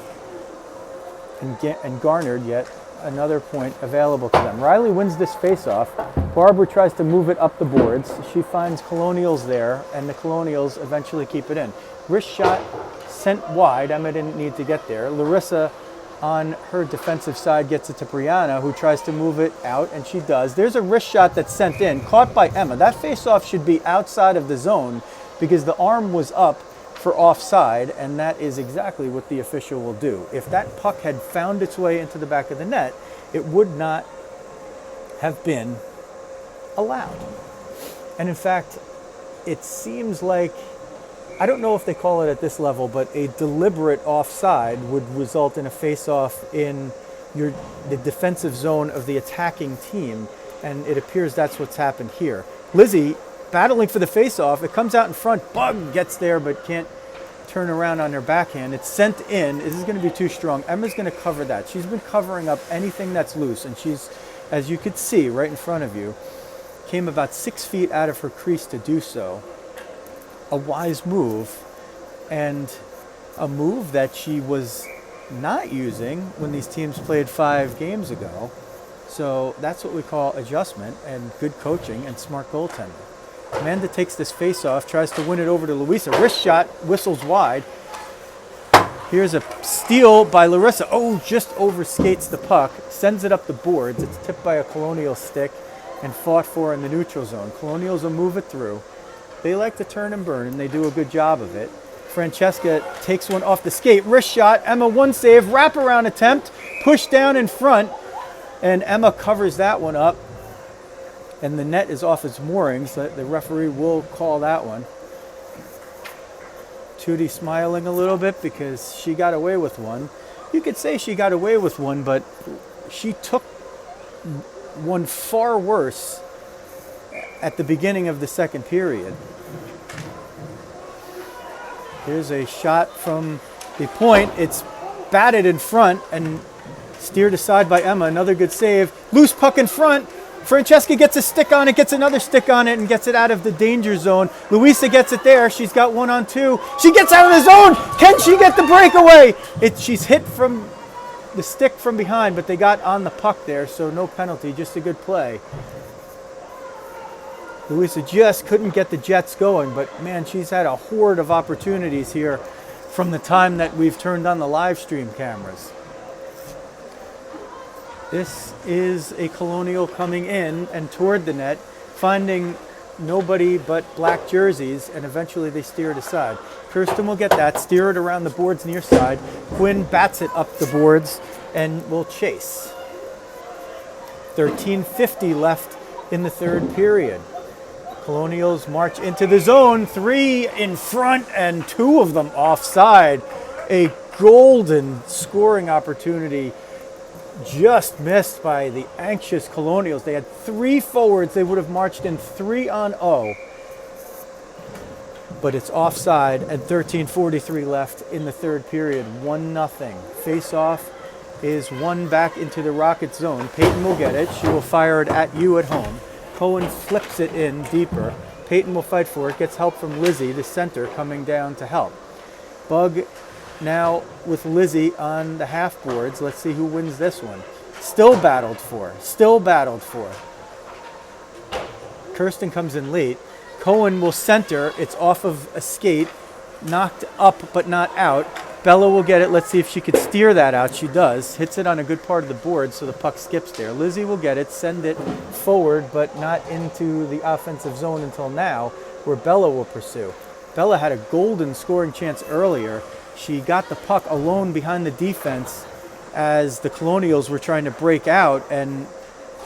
and garnered yet another point available to them. Riley wins this faceoff. Barbara tries to move it up the boards. She finds Colonials there, and the Colonials eventually keep it in. Wrist shot sent wide. Emma didn't need to get there. Larissa on her defensive side gets it to Brianna, who tries to move it out, and she does. There's a wrist shot that's sent in, caught by Emma. That faceoff should be outside of the zone because the arm was up for offside, and that is exactly what the official will do. If that puck had found its way into the back of the net, it would not have been allowed. And in fact, it seems like, I don't know if they call it at this level, but a deliberate offside would result in a face-off in the defensive zone of the attacking team, and it appears that's what's happened here. Lizzie battling for the face-off. It comes out in front. Bug gets there, but can't turn around on her backhand. It's sent in. This is going to be too strong. Emma's going to cover that. She's been covering up anything that's loose, and she's, as you could see right in front of you, came about 6 feet out of her crease to do so. A wise move, and a move that she was not using when these teams played 5 games ago. So that's what we call adjustment and good coaching and smart goaltending. Amanda takes this face-off, tries to win it over to Luisa. Wrist shot, whistles wide. Here's a steal by Larissa. Oh, just overskates the puck, sends it up the boards. It's tipped by a Colonial stick and fought for in the neutral zone. Colonials will move it through. They like to turn and burn, and they do a good job of it. Francesca takes one off the skate. Wrist shot. Emma, one save. Wraparound attempt. Push down in front. And Emma covers that one up. And the net is off its moorings. The referee will call that one. Tootie smiling a little bit because she got away with one. You could say she got away with one, but she took one far worse at the beginning of the second period. Here's a shot from the point. It's batted in front and steered aside by Emma. Another good save. Loose puck in front. Francesca gets a stick on it, gets another stick on it, and gets it out of the danger zone. Luisa gets it there. She's got 1-on-2. She gets out of the zone. Can she get the breakaway? She's hit from the stick from behind, but they got on the puck there, so no penalty, just a good play. Luisa just couldn't get the Jets going, but man, she's had a horde of opportunities here from the time that we've turned on the live stream cameras. This is a Colonial coming in and toward the net, finding nobody but black jerseys, and eventually they steer it aside. Kirsten will get that, steer it around the boards near side. Quinn bats it up the boards and will chase. 13:50 left in the third period. Colonials march into the zone, 3 in front and 2 of them offside. A golden scoring opportunity just missed by the anxious Colonials. They had 3 forwards. They would have marched in 3-on-0. But it's offside and 13:43 left in the third period. 1-0. Face-off is won back into the Rocket zone. Peyton will get it. She will fire it at you at home. Cohen flips it in deeper. Peyton will fight for it. Gets help from Lizzie, the center, coming down to help. Bug now with Lizzie on the half boards. Let's see who wins this one. Still battled for. Kirsten comes in late. Cohen will center. It's off of a skate. Knocked up but not out. Bella will get it. Let's see if she could steer that out. She does. Hits it on a good part of the board, so the puck skips there. Lizzie will get it, send it forward, but not into the offensive zone until now, where Bella will pursue. Bella had a golden scoring chance earlier. She got the puck alone behind the defense as the Colonials were trying to break out and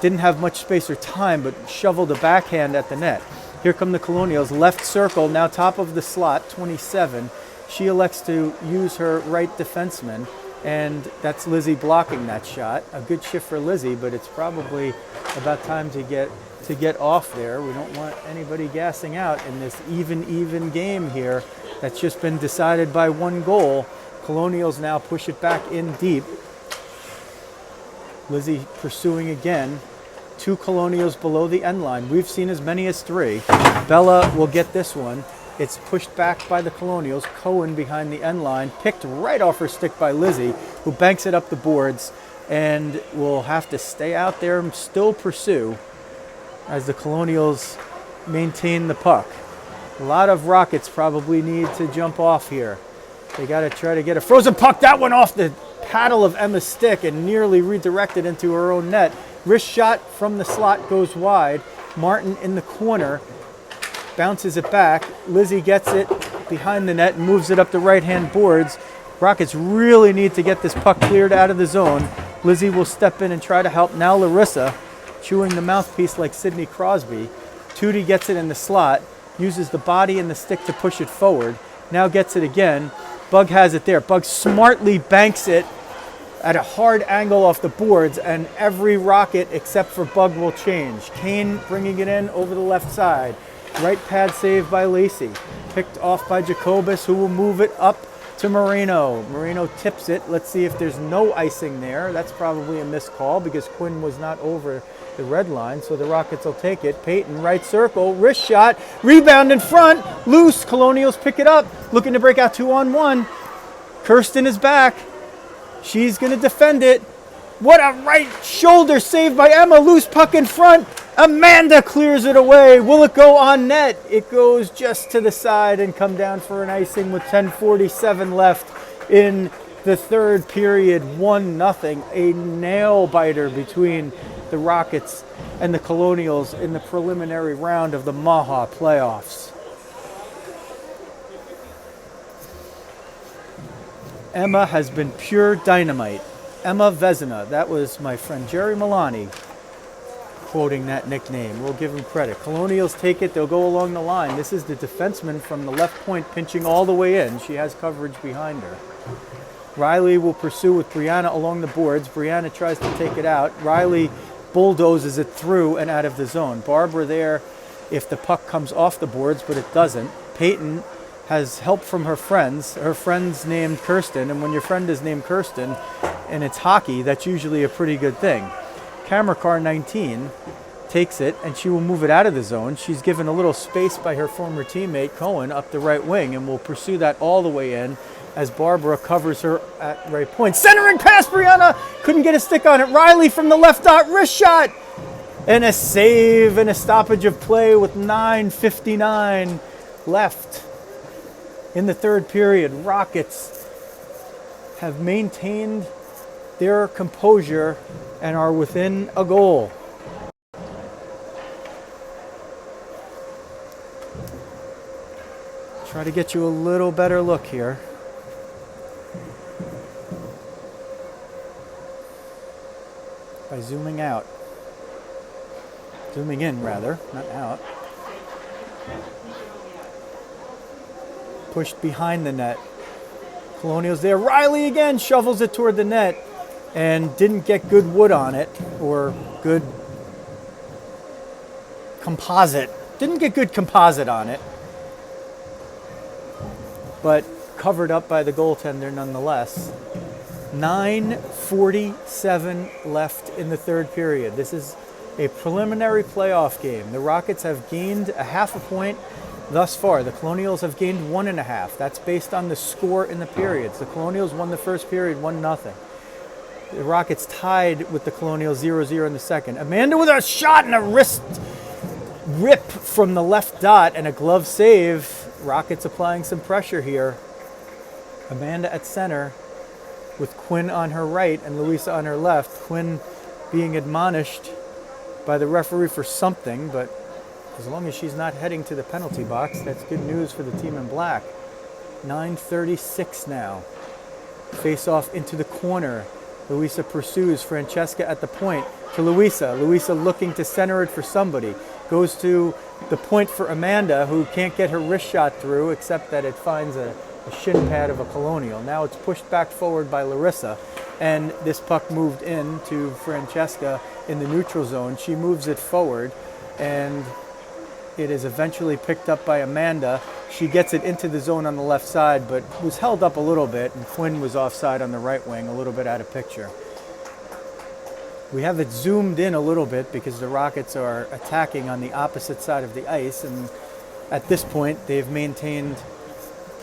didn't have much space or time, but shoveled a backhand at the net. Here come the Colonials. Left circle, now top of the slot, 27. She elects to use her right defenseman, and that's Lizzie blocking that shot. A good shift for Lizzie, but it's probably about time to get off there. We don't want anybody gassing out in this even game here that's just been decided by 1 goal. Colonials now push it back in deep. Lizzie pursuing again. 2 Colonials below the end line. We've seen as many as 3. Bella will get this one. It's pushed back by the Colonials. Cohen behind the end line, picked right off her stick by Lizzie, who banks it up the boards and will have to stay out there and still pursue as the Colonials maintain the puck. A lot of Rockets probably need to jump off here. They got to try to get a frozen puck. That one off the paddle of Emma's stick and nearly redirected into her own net. Wrist shot from the slot goes wide. Martin in the corner bounces it back. Lizzie gets it behind the net and moves it up the right-hand boards. Rockets really need to get this puck cleared out of the zone. Lizzie will step in and try to help. Now Larissa, chewing the mouthpiece like Sidney Crosby. Tootie gets it in the slot, uses the body and the stick to push it forward. Now gets it again. Bug has it there. Bug smartly banks it at a hard angle off the boards, and every Rocket except for Bug will change. Kane bringing it in over the left side. Right pad save by Lacey. Picked off by Jacobus, who will move it up to Moreno. Moreno tips it. Let's see if there's no icing there. That's probably a missed call because Quinn was not over the red line, so the Rockets will take it. Peyton, right circle, wrist shot, rebound in front, loose. Colonials pick it up, looking to break out 2-on-1. Kirsten is back. She's going to defend it. What a right shoulder save by Emma. Loose puck in front. Amanda clears it away. Will it go on net? It goes just to the side and come down for an icing with 10:47 left in the third period. 1-0. A nail biter between the Rockets and the Colonials in the preliminary round of the MAWHA playoffs. Emma has been pure dynamite. Emma Vezina. That was my friend Jerry Milani quoting that nickname. We'll give him credit. Colonials take it. They'll go along the line. This is the defenseman from the left point pinching all the way in. She has coverage behind her. Riley will pursue with Brianna along the boards. Brianna tries to take it out. Riley bulldozes it through and out of the zone. Barbara there if the puck comes off the boards, but it doesn't. Peyton has help from her friends. Her friend's named Kirsten, and when your friend is named Kirsten and it's hockey, that's usually a pretty good thing. Camera car 19 takes it, and she will move it out of the zone. She's given a little space by her former teammate, Cohen, up the right wing, and will pursue that all the way in as Barbara covers her at right point. Centering pass, Brianna! Couldn't get a stick on it. Riley from the left dot, wrist shot! And a save and a stoppage of play with 9:59 left in the third period. Rockets have maintained their composure and are within a goal. Try to get you a little better look here. By zooming out. Zooming in, rather, not out. Pushed behind the net. Colonials there. Riley again shovels it toward the net and didn't get good wood on it, or good composite. Didn't get good composite on it, but covered up by the goaltender nonetheless. 9:47 left in the third period. This is a preliminary playoff game. The Rockets have gained a half a point thus far. The Colonials have gained 1.5. That's based on the score in the periods. The Colonials won the first period 1-0. The Rockets tied with the Colonials 0-0 in the second. Amanda with a shot and a wrist rip from the left dot and a glove save. Rockets applying some pressure here. Amanda at center with Quinn on her right and Louisa on her left. Quinn being admonished by the referee for something, but as long as she's not heading to the penalty box, that's good news for the team in black. 9:36 now. Face off into the corner. Louisa pursues Francesca at the point to Louisa. Louisa looking to center it for somebody. Goes to the point for Amanda, who can't get her wrist shot through, except that it finds a shin pad of a Colonial. Now it's pushed back forward by Larissa, and this puck moved in to Francesca in the neutral zone. She moves it forward, and it is eventually picked up by Amanda. She gets it into the zone on the left side, but was held up a little bit, and Quinn was offside on the right wing, a little bit out of picture. We have it zoomed in a little bit because the Rockets are attacking on the opposite side of the ice, and at this point they've maintained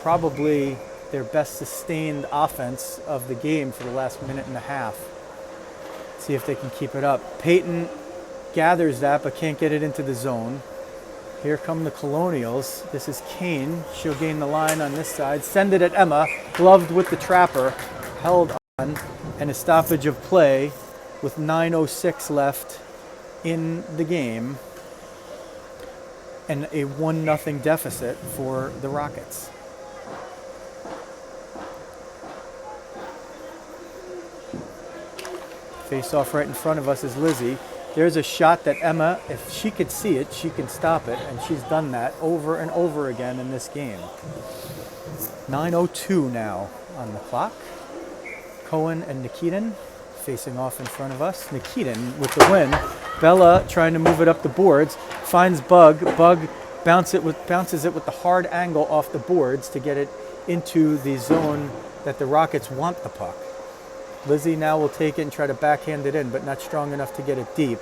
probably their best sustained offense of the game for the last minute and a half. See if they can keep it up. Peyton gathers that but can't get it into the zone. Here come the Colonials. This is Kane. She'll gain the line on this side. Send it at Emma. Gloved with the trapper. Held on. And a stoppage of play with 9:06 left in the game. And a 1-0 deficit for the Rockets. Face off right in front of us is Lizzie. There's a shot that Emma, if she could see it, she can stop it, and she's done that over and over again in this game. 9:02 now on the clock. Cohen and Nikitin facing off in front of us. Nikitin with the win. Bella trying to move it up the boards, finds Bug. Bug bounces it with the hard angle off the boards to get it into the zone that the Rockets want the puck. Lizzie now will take it and try to backhand it in, but not strong enough to get it deep.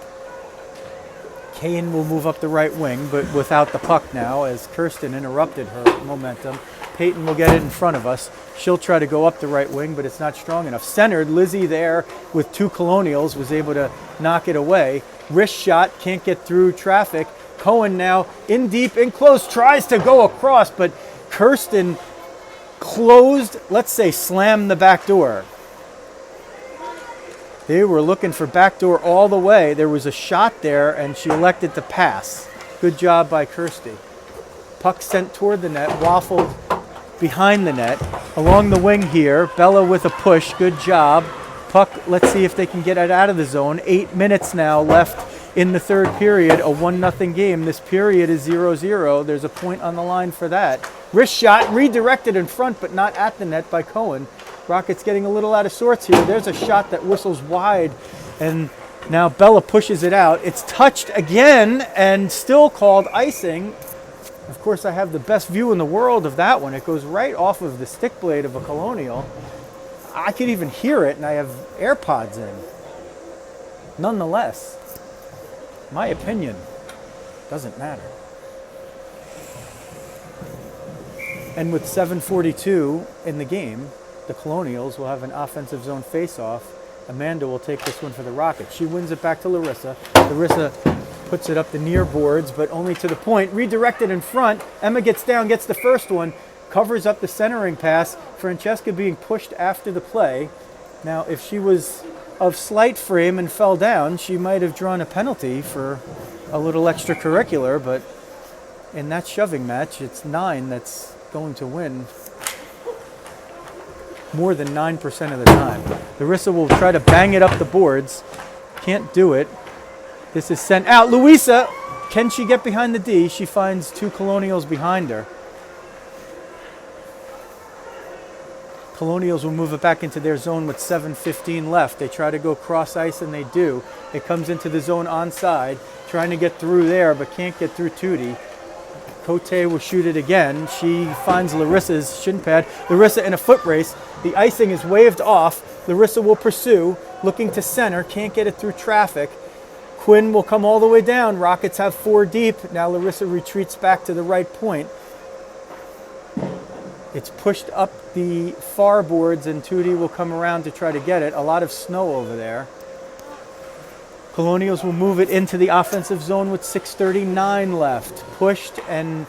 Kane will move up the right wing, but without the puck now as Kirsten interrupted her momentum. Peyton will get it in front of us. She'll try to go up the right wing, but it's not strong enough. Centered, Lizzie there with 2 Colonials was able to knock it away. Wrist shot, can't get through traffic. Cohen now in deep, in close, tries to go across, but Kirsten closed, let's say slammed the back door. They were looking for backdoor all the way. There was a shot there, and she elected to pass. Good job by Kirsty. Puck sent toward the net, waffled behind the net. Along the wing here, Bella with a push. Good job. Puck, let's see if they can get it out of the zone. 8 minutes now left in the third period. A 1-0 game. This period is 0-0. There's a point on the line for that. Wrist shot, redirected in front, but not at the net by Cohen. Rockets getting a little out of sorts here. There's a shot that whistles wide, and now Bella pushes it out. It's touched again and still called icing. Of course, I have the best view in the world of that one. It goes right off of the stick blade of a Colonial. I could even hear it, and I have AirPods in. Nonetheless, my opinion doesn't matter. And with 7:42 in the game, the Colonials will have an offensive zone face-off. Amanda will take this one for the Rockets. She wins it back to Larissa. Larissa puts it up the near boards, but only to the point. Redirected in front. Emma gets down, gets the first one, covers up the centering pass. Francesca being pushed after the play. Now, if she was of slight frame and fell down, she might have drawn a penalty for a little extracurricular, but in that shoving match, it's 9 that's going to win more than 9% of the time. Larissa will try to bang it up the boards. Can't do it. This is sent out. Louisa, can she get behind the D? She finds 2 Colonials behind her. Colonials will move it back into their zone with 7:15 left. They try to go cross ice, and they do. It comes into the zone onside, trying to get through there, but can't get through Tootie. Cote will shoot it again. She finds Larissa's shin pad. Larissa in a foot race. The icing is waved off. Larissa will pursue, looking to center, can't get it through traffic. Quinn will come all the way down. Rockets have 4 deep. Now Larissa retreats back to the right point. It's pushed up the far boards, and Tootie will come around to try to get it. A lot of snow over there. Colonials will move it into the offensive zone with 6:39 left. Pushed, and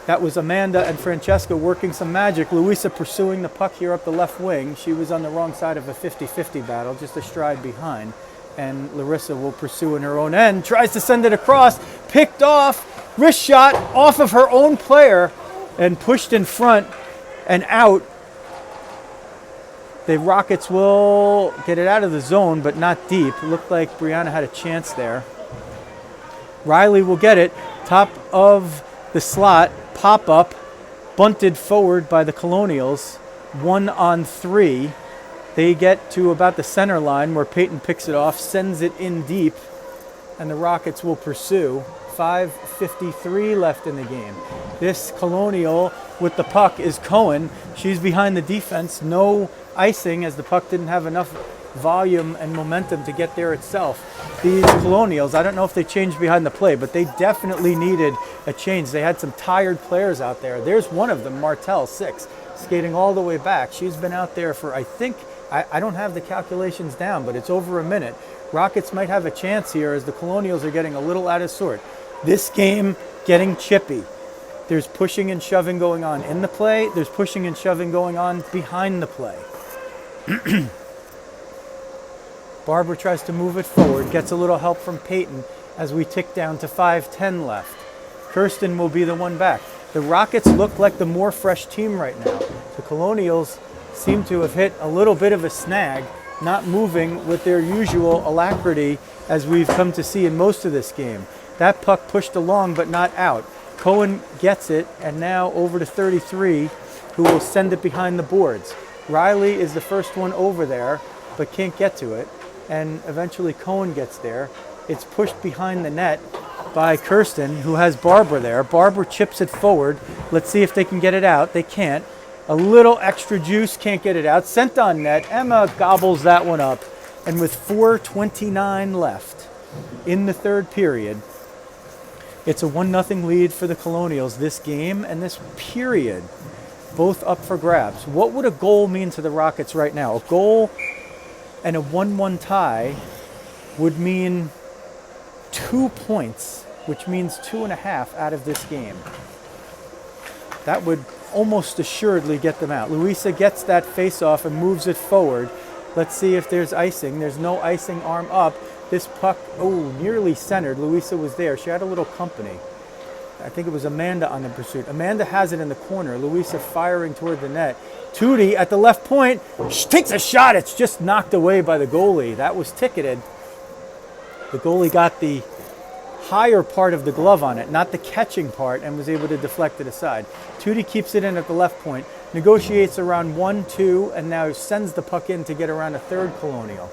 that was Amanda and Francesca working some magic. Louisa pursuing the puck here up the left wing. She was on the wrong side of a 50-50 battle, just a stride behind. And Larissa will pursue in her own end. Tries to send it across. Picked off. Wrist shot off of her own player and pushed in front and out. The Rockets will get it out of the zone, but not deep. It looked like Brianna had a chance there. Riley will get it. Top of the slot. Pop up. Bunted forward by the Colonials. 1-on-3. They get to about the center line where Peyton picks it off, sends it in deep, and the Rockets will pursue. 5:53 left in the game. This Colonial with the puck is Cohen. She's behind the defense. No icing, as the puck didn't have enough volume and momentum to get there itself. These Colonials, I don't know if they changed behind the play, but they definitely needed a change. They had some tired players out there. There's one of them, Martell, 6, skating all the way back. She's been out there for, I think, I don't have the calculations down, but it's over a minute. Rockets might have a chance here as the Colonials are getting a little out of sort. This game getting chippy. There's pushing and shoving going on in the play. There's pushing and shoving going on behind the play. Barbara tries to move it forward, gets a little help from Peyton as we tick down to 5:10 left. Kirsten will be the one back. The Rockets look like the more fresh team right now. The Colonials seem to have hit a little bit of a snag, not moving with their usual alacrity as we've come to see in most of this game. That puck pushed along but not out. Cohen gets it, and now over to 33, who will send it behind the boards. Riley is the first one over there, but can't get to it, and eventually Cohen gets there. It's pushed behind the net by Kirsten, who has Barbara there. Barbara chips it forward. Let's see if they can get it out. They can't. A little extra juice, can't get it out. Sent on net. Emma gobbles that one up. And with 4:29 left in the third period, it's a 1-0 lead for the Colonials this game and this period. both up for grabs. What would a goal mean to the Rockets right now? A goal and a 1-1 tie would mean 2 points, which means 2.5 out of this game. That would almost assuredly get them out. Louisa gets that face-off and moves it forward. Let's see if there's icing. There's no icing, arm up. This puck, nearly centered. Louisa was there. She had a little company. I think it was Amanda on the pursuit. Amanda has it in the corner. Louisa firing toward the net. Tootie at the left point. She takes a shot. It's just knocked away by the goalie. That was ticketed. The goalie got the higher part of the glove on it, not the catching part, and was able to deflect it aside. Tootie keeps it in at the left point, negotiates around 1-2, and now sends the puck in to get around a third Colonial.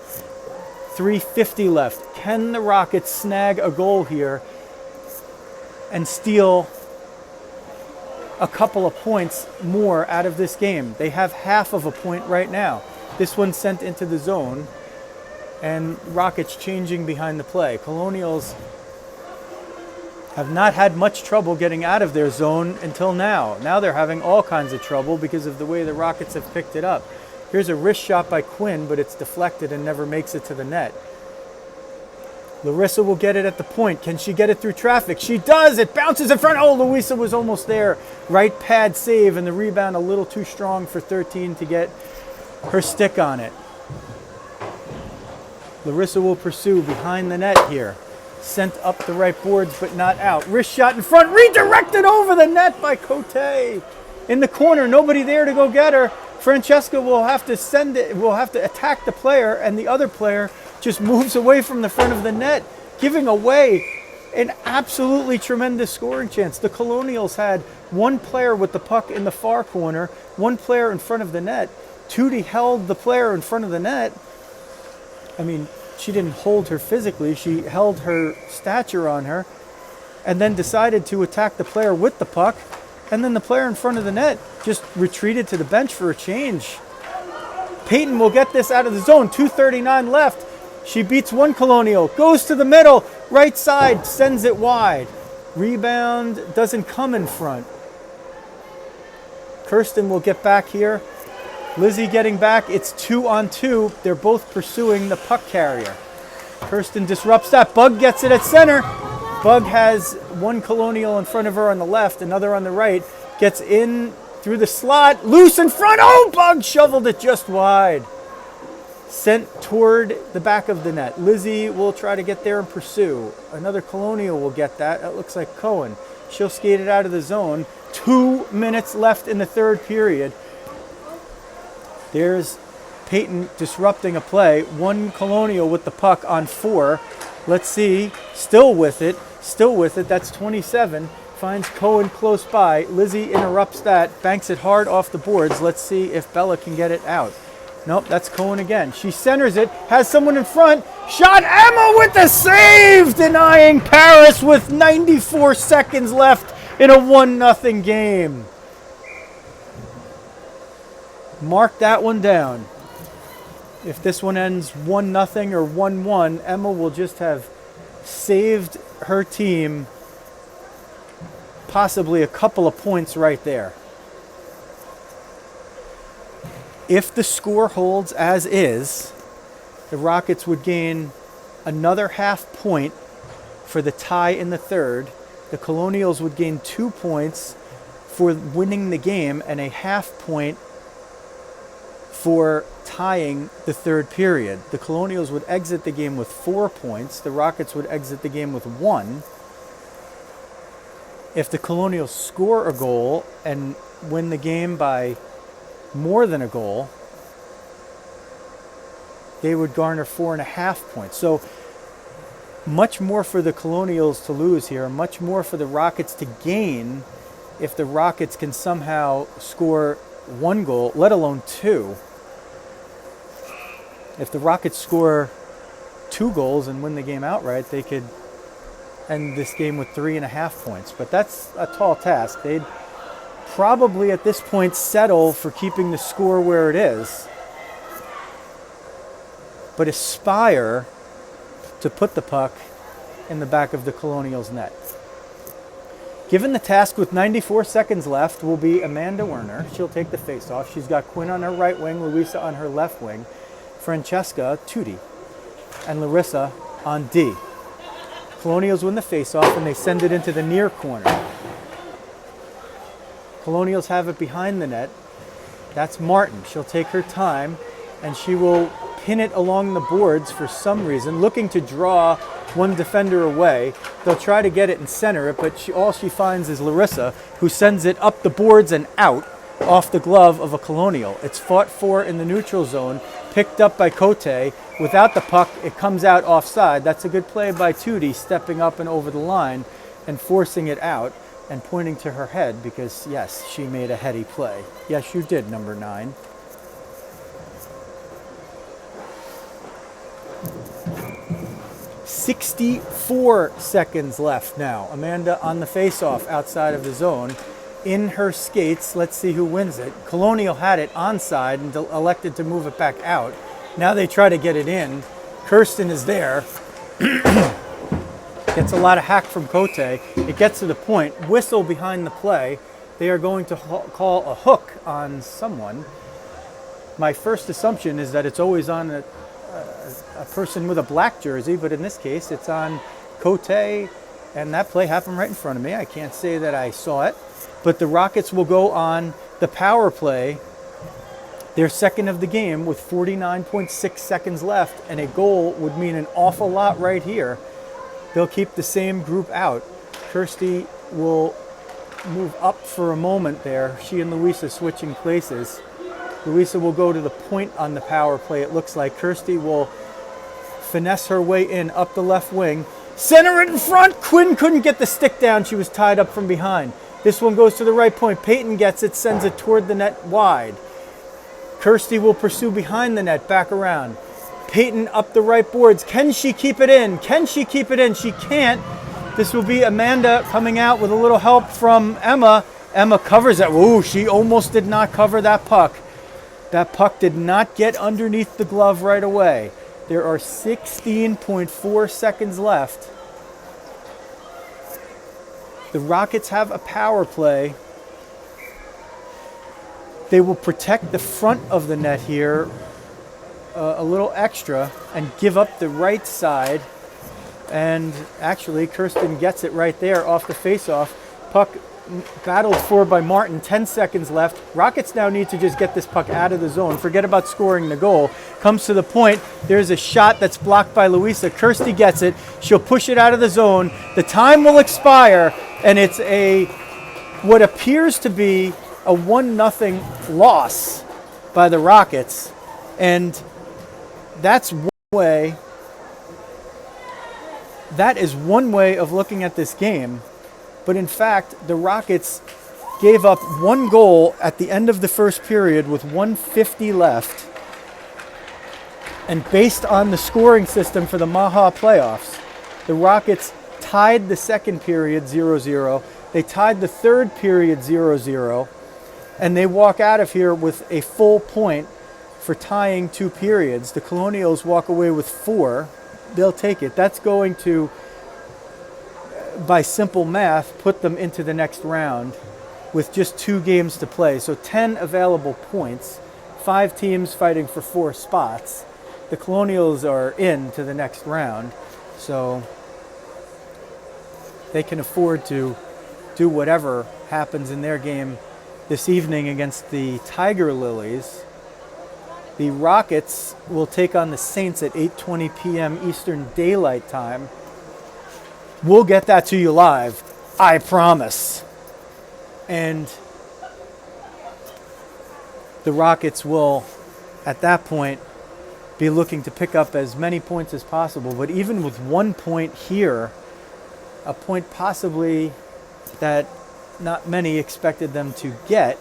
3:50 left. Can the Rockets snag a goal here and steal a couple of points more out of this game? They have half of a point right now. This one sent into the zone, and Rockets changing behind the play. Colonials have not had much trouble getting out of their zone until now. Now they're having all kinds of trouble because of the way the Rockets have picked it up. Here's a wrist shot by Quinn, but it's deflected and never makes it to the net. Larissa will get it at the point. Can she get it through traffic? She does! It bounces in front. Oh, Louisa was almost there. Right pad save, and the rebound a little too strong for 13 to get her stick on it. Larissa will pursue behind the net here. Sent up the right boards, but not out. Wrist shot in front, redirected over the net by Cote. In the corner, nobody there to go get her. Francesca will have to send it, will have to attack the player, and the other player just moves away from the front of the net, giving away an absolutely tremendous scoring chance. The Colonials had one player with the puck in the far corner, one player in front of the net. Tootie held the player in front of the net. I mean, she didn't hold her physically, she held her stature on her, and then decided to attack the player with the puck, and then the player in front of the net just retreated to the bench for a change. Peyton will get this out of the zone, 2:39 left. She beats one Colonial, goes to the middle, right side, sends it wide. Rebound doesn't come in front. Kirsten will get back here. Lizzie getting back, it's 2-on-2. They're both pursuing the puck carrier. Kirsten disrupts that. Bug gets it at center. Bug has one Colonial in front of her on the left, another on the right. Gets in through the slot, loose in front. Oh, Bug shoveled it just wide. Sent toward the back of the net. Lizzie will try to get there and pursue. Another Colonial will get that. That looks like Cohen. She'll skate it out of the zone. 2 minutes left in the third period. There's Peyton disrupting a play. One Colonial with the puck on 4. Let's see. Still with it. That's 27. Finds Cohen close by. Lizzie interrupts that. Banks it hard off the boards. Let's see if Bella can get it out. Nope, that's Cohen again. She centers it. Has someone in front. Shot. Emma with the save. Denying Paris with 94 seconds left in a 1-0 game. Mark that one down. If this one ends 1-0 or 1-1, Emma will just have saved her team possibly a couple of points right there. If the score holds as is, the Rockets would gain another half point for the tie in the third. The Colonials would gain 2 points for winning the game and a half point for tying the third period. The Colonials would exit the game with 4 points. The Rockets would exit the game with 1. If the Colonials score a goal and win the game by more than a goal, they would garner 4.5 points. So much more for the Colonials to lose here, much more for the Rockets to gain if the Rockets can somehow score 1 goal, let alone 2. If the Rockets score 2 goals and win the game outright, they could end this game with 3.5 points. But that's a tall task. They'd probably at this point settle for keeping the score where it is, but aspire to put the puck in the back of the Colonials' net. Given the task with 94 seconds left will be Amanda Werner. She'll take the face-off. She's got Quinn on her right wing, Louisa on her left wing, Francesca Tutti, and Larissa on D. Colonials win the face-off and they send it into the near corner. Colonials have it behind the net. That's Martin. She'll take her time and she will pin it along the boards for some reason, looking to draw one defender away. They'll try to get it and center it, but all she finds is Larissa, who sends it up the boards and out off the glove of a Colonial. It's fought for in the neutral zone, picked up by Cote. Without the puck, it comes out offside. That's a good play by Tutti, stepping up and over the line and forcing it out and pointing to her head because, yes, she made a heady play. Yes, you did, number 9. "64 seconds left now. Amanda on the face-off outside of the zone. In her skates, let's see who wins it. Colonial had it onside and elected to move it back out. Now they try to get it in. Kirsten is there. Gets a lot of hack from Cote. It gets to the point. Whistle behind the play. They are going to call a hook on someone. My first assumption is that it's always on a person with a black jersey, but in this case it's on Cote, and that play happened right in front of me. I can't say that I saw it, but the Rockets will go on the power play, their second of the game, with 49.6 seconds left, and a goal would mean an awful lot right here. They'll keep the same group out. Kirsty will move up for a moment there. She and Louisa switching places. Louisa will go to the point on the power play, it looks like. Kirsty will finesse her way in up the left wing. Center it in front. Quinn couldn't get the stick down. She was tied up from behind. This one goes to the right point. Peyton gets it, sends it toward the net wide. Kirsty will pursue behind the net, back around. Peyton up the right boards. Can she keep it in? Can she keep it in? She can't. This will be Amanda coming out with a little help from Emma. Emma covers that. Ooh, she almost did not cover that puck. That puck did not get underneath the glove right away. There are 16.4 seconds left. The Rockets have a power play. They will protect the front of the net here a little extra and give up the right side. And actually, Kirsten gets it right there off the faceoff. Puck battled for by Martin, 10 seconds left. Rockets now need to just get this puck out of the zone. Forget about scoring the goal. Comes to the point. There's a shot that's blocked by Louisa. Kirsty gets it. She'll push it out of the zone. The time will expire, and it's what appears to be a 1-0 loss by the Rockets. And that's one way. That is one way of looking at this game. But in fact, the Rockets gave up one goal at the end of the first period with 1:50 left. And based on the scoring system for the MAWHA playoffs, the Rockets tied the second period 0-0. They tied the third period 0-0. And they walk out of here with a full point for tying 2 periods. The Colonials walk away with 4. They'll take it. That's going to, by simple math, put them into the next round with just 2 games to play. So 10 available points, 5 teams fighting for 4 spots. The Colonials are in to the next round, so they can afford to do whatever happens in their game this evening against the Tiger Lilies. The Rockets will take on the Saints at 8:20 p.m. Eastern Daylight Time. We'll get that to you live, I promise. And the Rockets will, at that point, be looking to pick up as many points as possible. But even with 1 point here, a point possibly that not many expected them to get,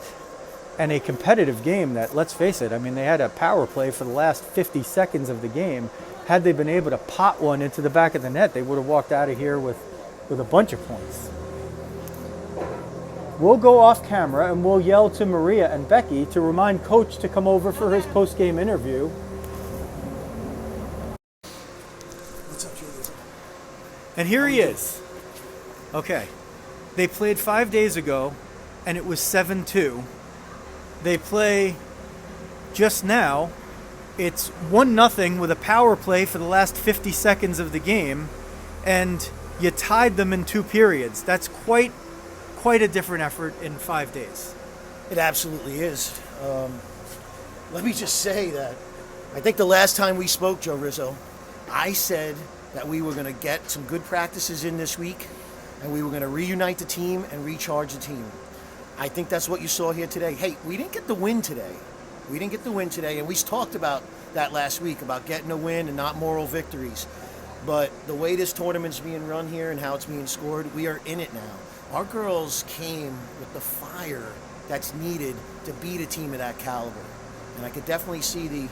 and a competitive game that, let's face it, I mean, they had a power play for the last 50 seconds of the game. Had they been able to pot one into the back of the net, they would have walked out of here with a bunch of points. We'll go off camera and we'll yell to Maria and Becky to remind Coach to come over for his post-game interview. What's up, Julius? And here he is. Okay. They played 5 days ago, and it was 7-2. They play just now. It's 1-0 with a power play for the last 50 seconds of the game, and you tied them in 2 periods. That's quite a different effort in 5 days. It absolutely is. Let me just say that I think the last time we spoke, Joe Rizzo, I said that we were going to get some good practices in this week, and we were going to reunite the team and recharge the team. I think that's what you saw here today. Hey, we didn't get the win today. And we talked about that last week, about getting a win and not moral victories. But the way this tournament's being run here and how it's being scored, we are in it now. Our girls came with the fire that's needed to beat a team of that caliber. And I could definitely see the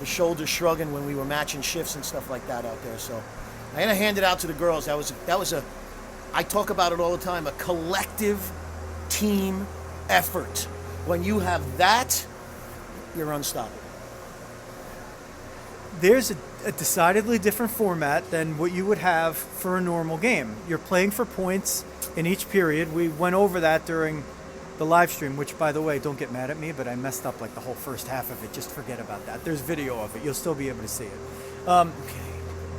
shoulders shrugging when we were matching shifts and stuff like that out there. So I'm going to hand it out to the girls. That was a, I talk about it all the time, a collective team effort. When you have that, you're unstoppable. There's a decidedly different format than what you would have for a normal game. You're playing for points in each period. We went over that during the live stream, which, by the way, don't get mad at me, but I messed up like the whole first half of it. Just forget about that. There's video of it. You'll still be able to see it.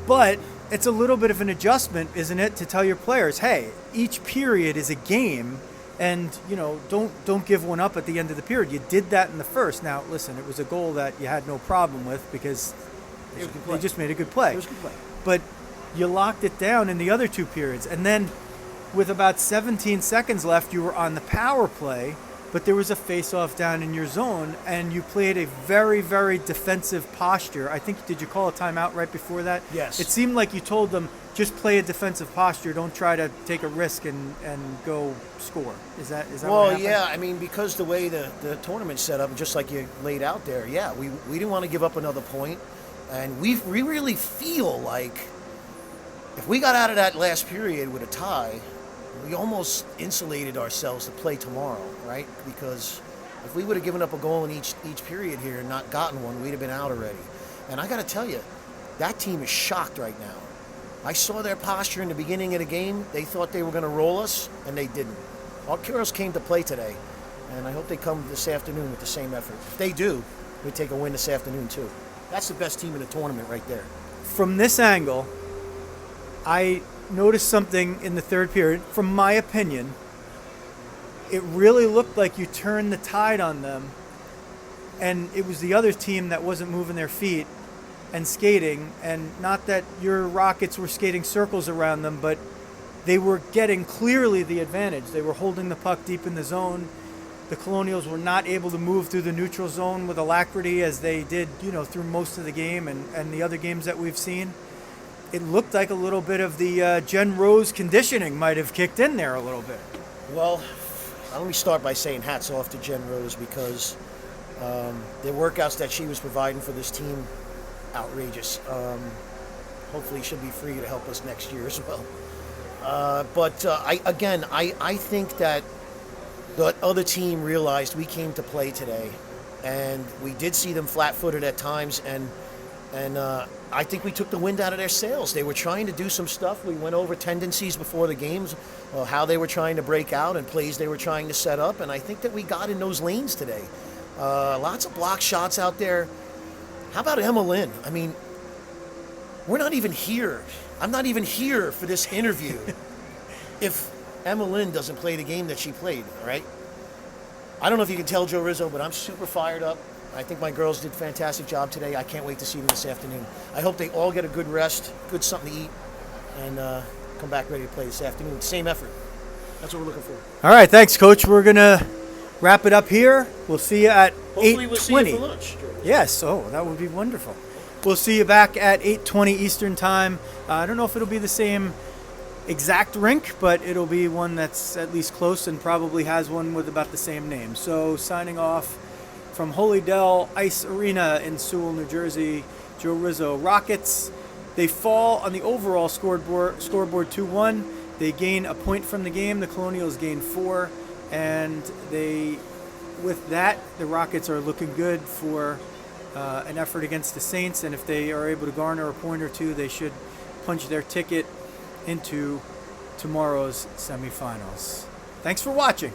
But it's a little bit of an adjustment, isn't it, to tell your players, hey, each period is a game, and don't give one up at the end of the period. You did that in the first. Now, listen, it was a goal that you had no problem with because they just made a good play. It was a good play. But you locked it down in the other 2 periods. And then with about 17 seconds left, you were on the power play, but there was a face-off down in your zone, and you played a very, very defensive posture. I think, did you call a timeout right before that? Yes. It seemed like you told them, just play a defensive posture. Don't try to take a risk and go score. Is that what happened? Yeah. I mean, because the way the tournament's set up, just like you laid out there, yeah, we didn't want to give up another point. And we really feel like if we got out of that last period with a tie, we almost insulated ourselves to play tomorrow, right? Because if we would have given up a goal in each period here and not gotten one, we'd have been out already. And I got to tell you, that team is shocked right now. I saw their posture in the beginning of the game. They thought they were going to roll us, and they didn't. Our girls came to play today, and I hope they come this afternoon with the same effort. If they do, we take a win this afternoon too. That's the best team in the tournament right there. From this angle, I noticed something in the third period. From my opinion, it really looked like you turned the tide on them, and it was the other team that wasn't moving their feet and skating. And not that your Rockets were skating circles around them, but they were getting clearly the advantage. They were holding the puck deep in the zone. The Colonials were not able to move through the neutral zone with alacrity as they did, through most of the game and the other games that we've seen. It looked like a little bit of the Jen Rose conditioning might have kicked in there a little bit. Well, let me start by saying hats off to Jen Rose, because the workouts that she was providing for this team, outrageous. Hopefully she'll be free to help us next year as well. But I think that the other team realized we came to play today, and we did see them flat-footed at times, and I think we took the wind out of their sails. They were trying to do some stuff. We went over tendencies before the games, how they were trying to break out and plays they were trying to set up, and I think that we got in those lanes today. Lots of block shots out there. How about Emma Lynn? I mean, we're not even here. I'm not even here for this interview if Emma Lynn doesn't play the game that she played, all right? I don't know if you can tell, Joe Rizzo, but I'm super fired up. I think my girls did a fantastic job today. I can't wait to see them this afternoon. I hope they all get a good rest, good something to eat, and come back ready to play this afternoon. Same effort. That's what we're looking for. All right, thanks, Coach. We're going to wrap it up here. We'll see you at 8:20. Hopefully we'll see you for lunch. Yes, that would be wonderful. We'll see you back at 8:20 Eastern Time. I don't know if it'll be the same exact rink, but it'll be one that's at least close and probably has one with about the same name. So signing off from Holy Dell Ice Arena in Sewell, New Jersey, Joe Rizzo. Rockets, they fall on the overall scoreboard 2-1. They gain a point from the game. The Colonials gain 4. And with that, the Rockets are looking good for an effort against the Saints. And if they are able to garner a point or two, they should punch their ticket into tomorrow's semifinals. Thanks for watching.